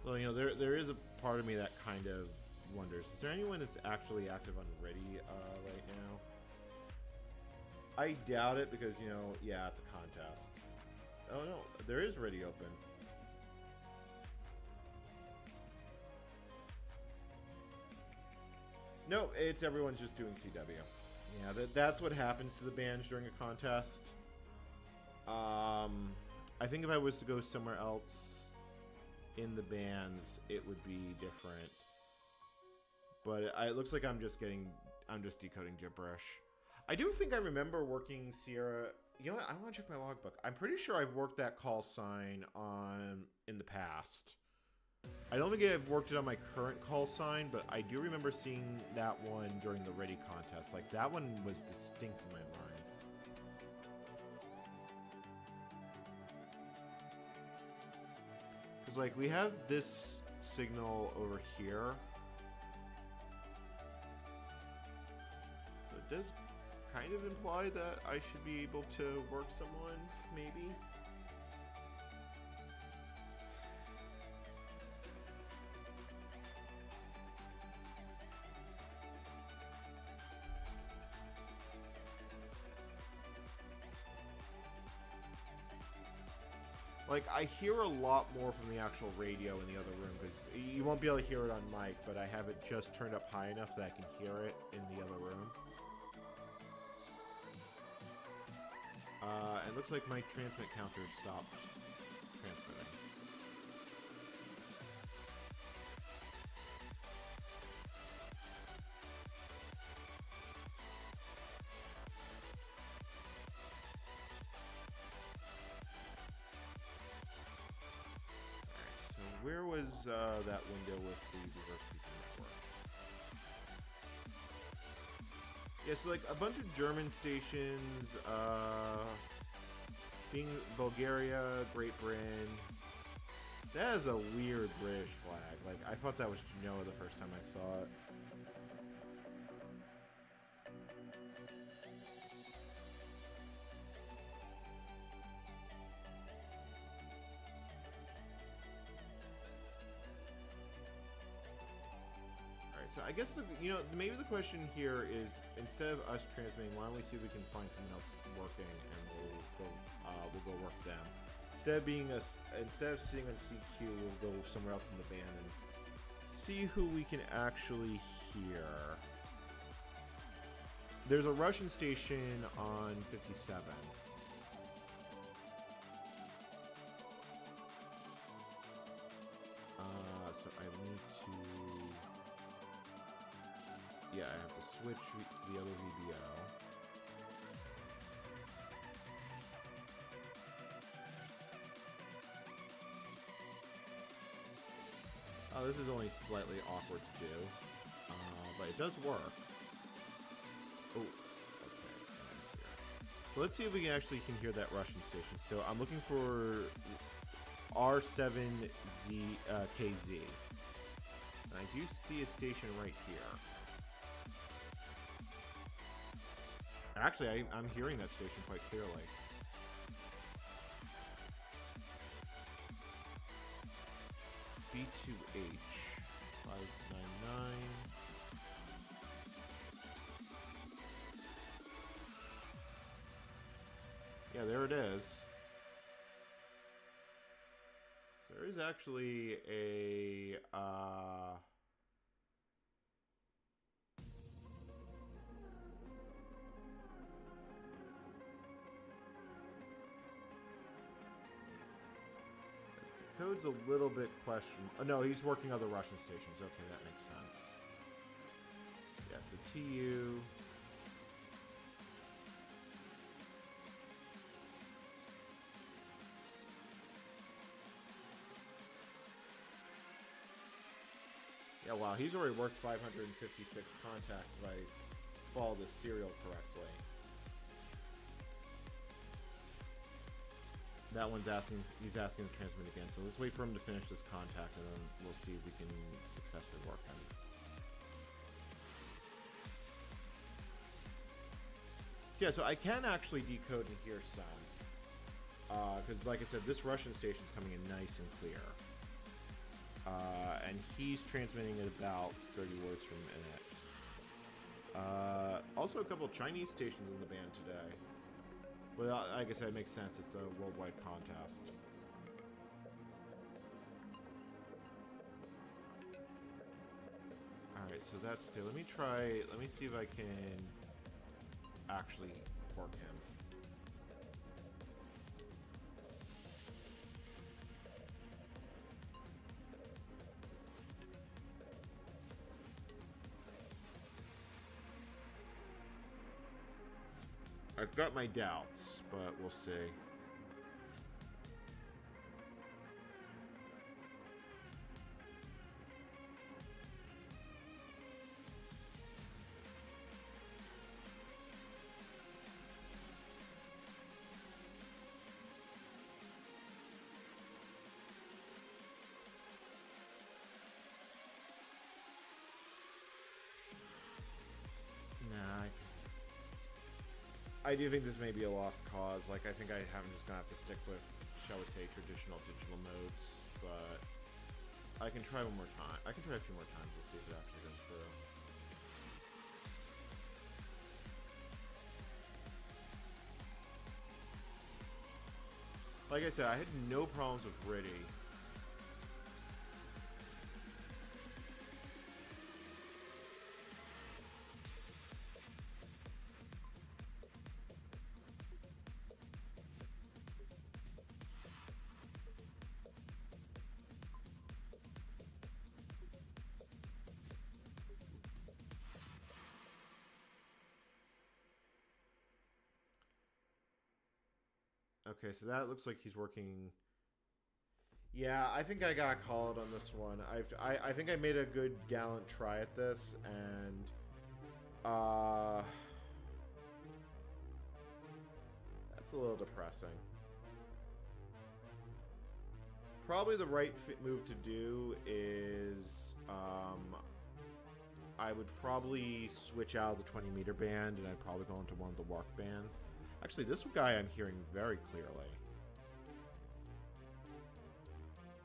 well, you know, there is a part of me that kind of wonders, is there anyone that's actually active on Ready right now? I doubt it because, you know, yeah, it's a contest. Oh no, there is Ready open. No, it's everyone's just doing CW. Yeah, that's what happens to the bands during a contest. I think if I was to go somewhere else in the bands, it would be different. But it looks like I'm just decoding gibberish. I do think I remember working Sierra. You know what? I want to check my logbook. I'm pretty sure I've worked that call sign in the past. I don't think I've worked it on my current call sign, but I do remember seeing that one during the Ready contest. Like, that one was distinct in my mind. Because, like, we have this signal over here. So it does kind of imply that I should be able to work someone, maybe. Like, I hear a lot more from the actual radio in the other room, because you won't be able to hear it on mic, but I have it just turned up high enough that I can hear it in the other room. It looks like my transmit counter stopped transmitting. So where was that window with the reverse speaker network? Yeah, so like a bunch of German stations, being Bulgaria, Great Britain. That is a weird British flag. Like, I thought that was Genoa the first time I saw it. So I guess maybe the question here is, instead of us transmitting, why don't we see if we can find someone else working, and we'll go work them. Instead of sitting on CQ, we'll go somewhere else in the band and see who we can actually hear. There's a Russian station on 57. So I need to. Yeah, I have to switch to the other VBO. Oh, this is only slightly awkward to do, but it does work. Oh, okay. So let's see if we can actually hear that Russian station. So I'm looking for R7Z KZ, and I do see a station right here. Actually, I'm hearing that station quite clearly. B2H 599. Yeah, there it is. So there is actually a Decode's a little bit questionable. Oh, no, he's working other Russian stations. Okay, that makes sense. Yeah, so TU. Yeah, wow, he's already worked 556 contacts if I follow the serial correctly. That one's he's asking to transmit again, so let's wait for him to finish this contact, and then we'll see if we can successfully work him. Yeah, so I can actually decode and hear some. Because, like I said, this Russian station's coming in nice and clear. And he's transmitting at about 30 words per minute. Also, a couple of Chinese stations in the band today. Well, I guess that makes sense. It's a worldwide contest. Alright, so that's clear. Let me see if I can actually work him. I've got my doubts, but we'll see. I do think this may be a lost cause. Like, I think I'm just gonna have to stick with, shall we say, traditional digital modes, but I can try one more time. I can try a few more times. We'll see if it actually goes through. Like I said, I had no problems with RTTY. Okay, so that looks like he's working. Yeah, I think I got called on this one. I think I made a good gallant try at this, and that's a little depressing. Probably the right move to do is I would probably switch out of the 20-meter band, and I'd probably go into one of the warp bands. Actually, this guy I'm hearing very clearly.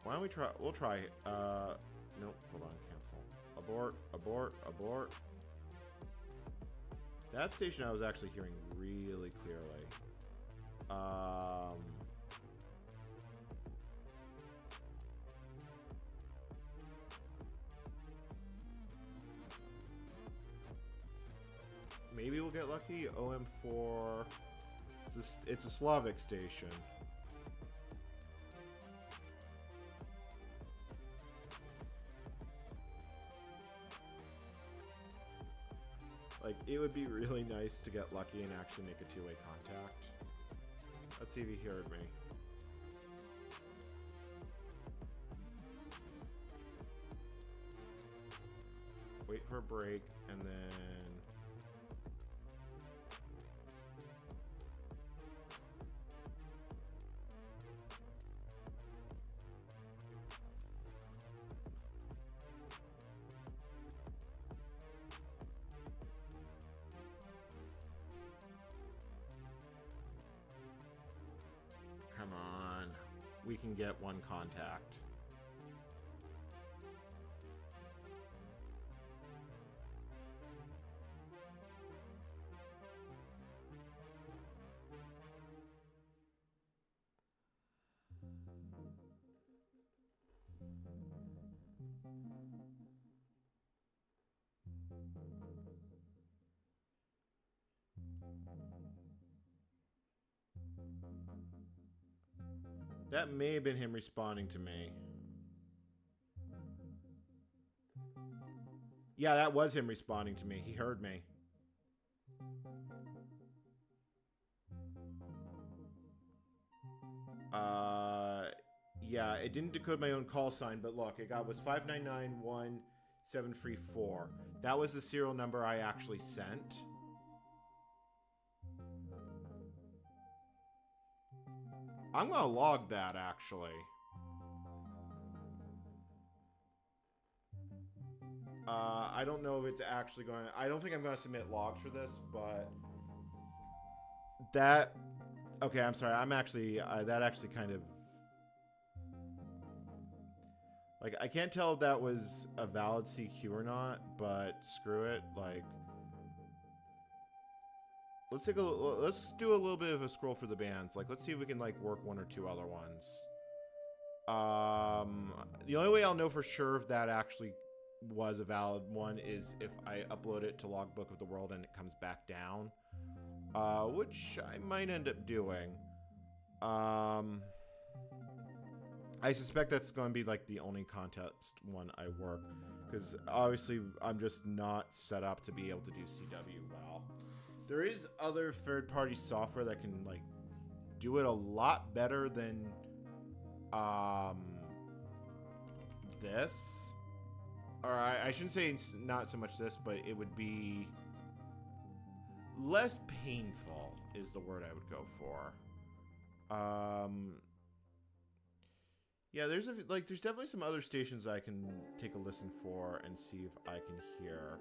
Why don't we try? We'll try. Nope. Hold on. Cancel. Abort. Abort. Abort. That station I was actually hearing really clearly. Maybe we'll get lucky. OM4. It's a Slavic station. Like, it would be really nice to get lucky and actually make a two-way contact. Let's see if he heard me. Wait for a break, and then... Come on. We can get one contact. That may have been him responding to me. Yeah, that was him responding to me. He heard me. Yeah, it didn't decode my own call sign, but look, it was 5991734. That was the serial number I actually sent. I'm gonna log that, actually. I don't know if it's actually going to... I don't think I'm going to submit logs for this, but... That... Okay, I'm sorry. I'm actually... that actually kind of... Like, I can't tell if that was a valid CQ or not, but screw it. Like... Let's take a... Let's do a little bit of a scroll for the bands. Like, let's see if we can, like, work one or two other ones. The only way I'll know for sure if that actually was a valid one is if I upload it to Logbook of the World and it comes back down. Which I might end up doing. I suspect that's going to be, like, the only contest one I work. Because, obviously, I'm just not set up to be able to do CW well. There is other third-party software that can, like, do it a lot better than, this. Or I shouldn't say it's not so much this, but it would be less painful is the word I would go for. Yeah, there's definitely some other stations I can take a listen for and see if I can hear.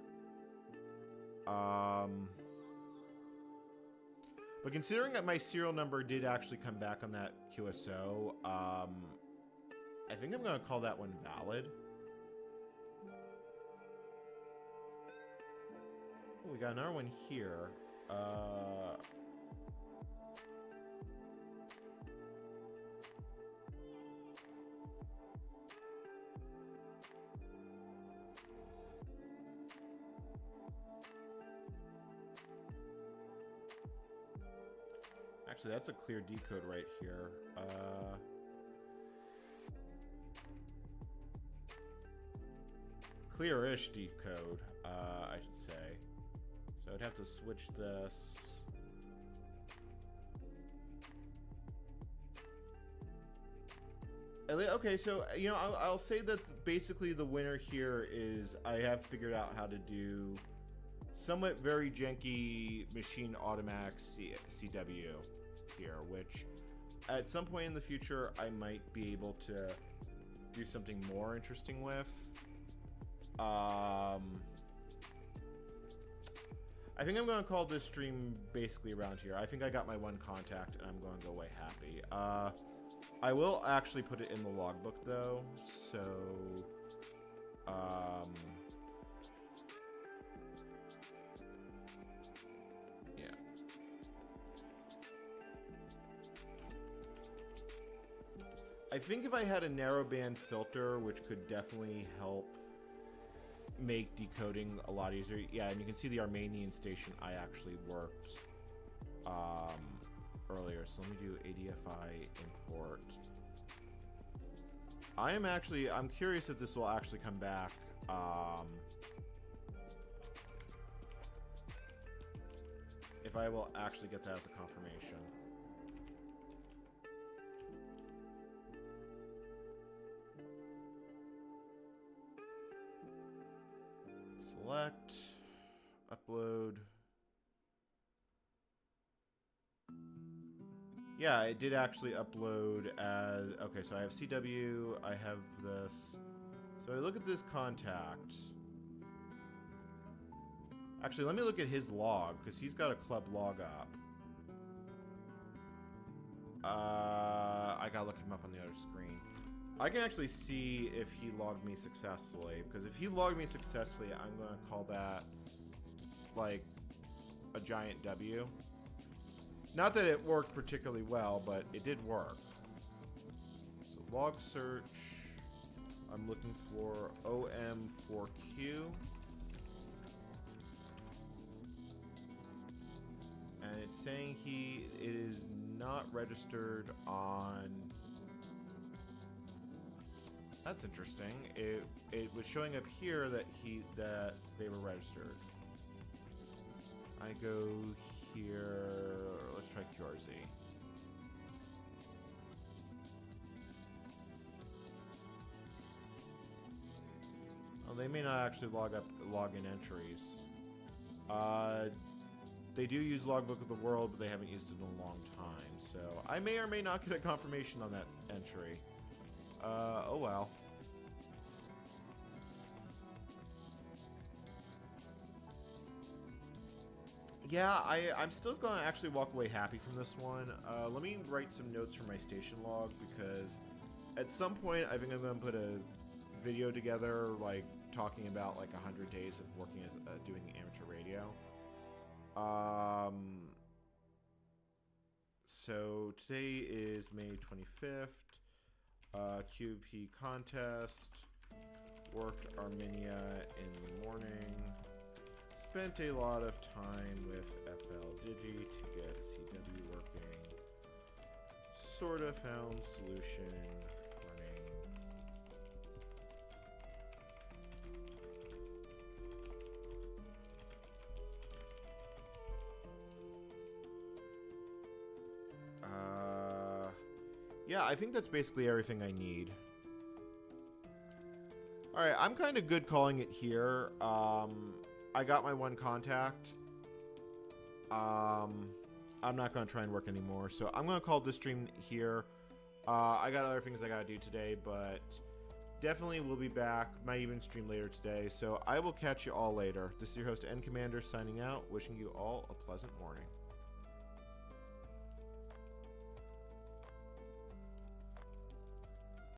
But considering that my serial number did actually come back on that QSO, I think I'm going to call that one valid. Oh, we got another one here. Actually, that's a clear decode right here. Clear-ish decode, I should say. So I'd have to switch this. Okay, so, you know, I'll say that basically the winner here is I have figured out how to do somewhat very janky machine automatic CW here, which at some point in the future I might be able to do something more interesting with. I think I'm going to call this stream basically around here. I think I got my one contact and I'm going to go away happy. I will actually put it in the logbook though, so yeah. I think if I had a narrowband filter, which could definitely help make decoding a lot easier. Yeah, and you can see the Armenian station I actually worked earlier. So let me do ADFI import. I'm curious if this will actually come back. If I will actually get that as a confirmation. Select, upload. Yeah, it did actually upload as, okay, so I have CW, I have this. So I look at this contact. Actually, let me look at his log, because he's got a club log up. I gotta look him up on the other screen. I can actually see if he logged me successfully, because if he logged me successfully, I'm going to call that, like, a giant W. Not that it worked particularly well, but it did work. So log search, I'm looking for OM4Q. And it's saying it is not registered on... That's interesting. It was showing up here that they were registered. I go here. Let's try QRZ. Oh, they may not actually log in entries. They do use Logbook of the World, but they haven't used it in a long time. So I may or may not get a confirmation on that entry. Oh well. Yeah, I'm still going to actually walk away happy from this one. Let me write some notes from my station log, because at some point I think I'm going to put a video together, like talking about like 100 days of working as doing amateur radio. So today is May 25th. QP contest, worked Armenia in the morning, spent a lot of time with FL Digi to get CW working, sort of found solution running. Yeah, I think that's basically everything I need. Alright, I'm kind of good calling it here. I got my one contact. I'm not going to try and work anymore, so I'm going to call this stream here. I got other things I got to do today, but definitely will be back. Might even stream later today, so I will catch you all later. This is your host, N Commander, signing out, wishing you all a pleasant morning.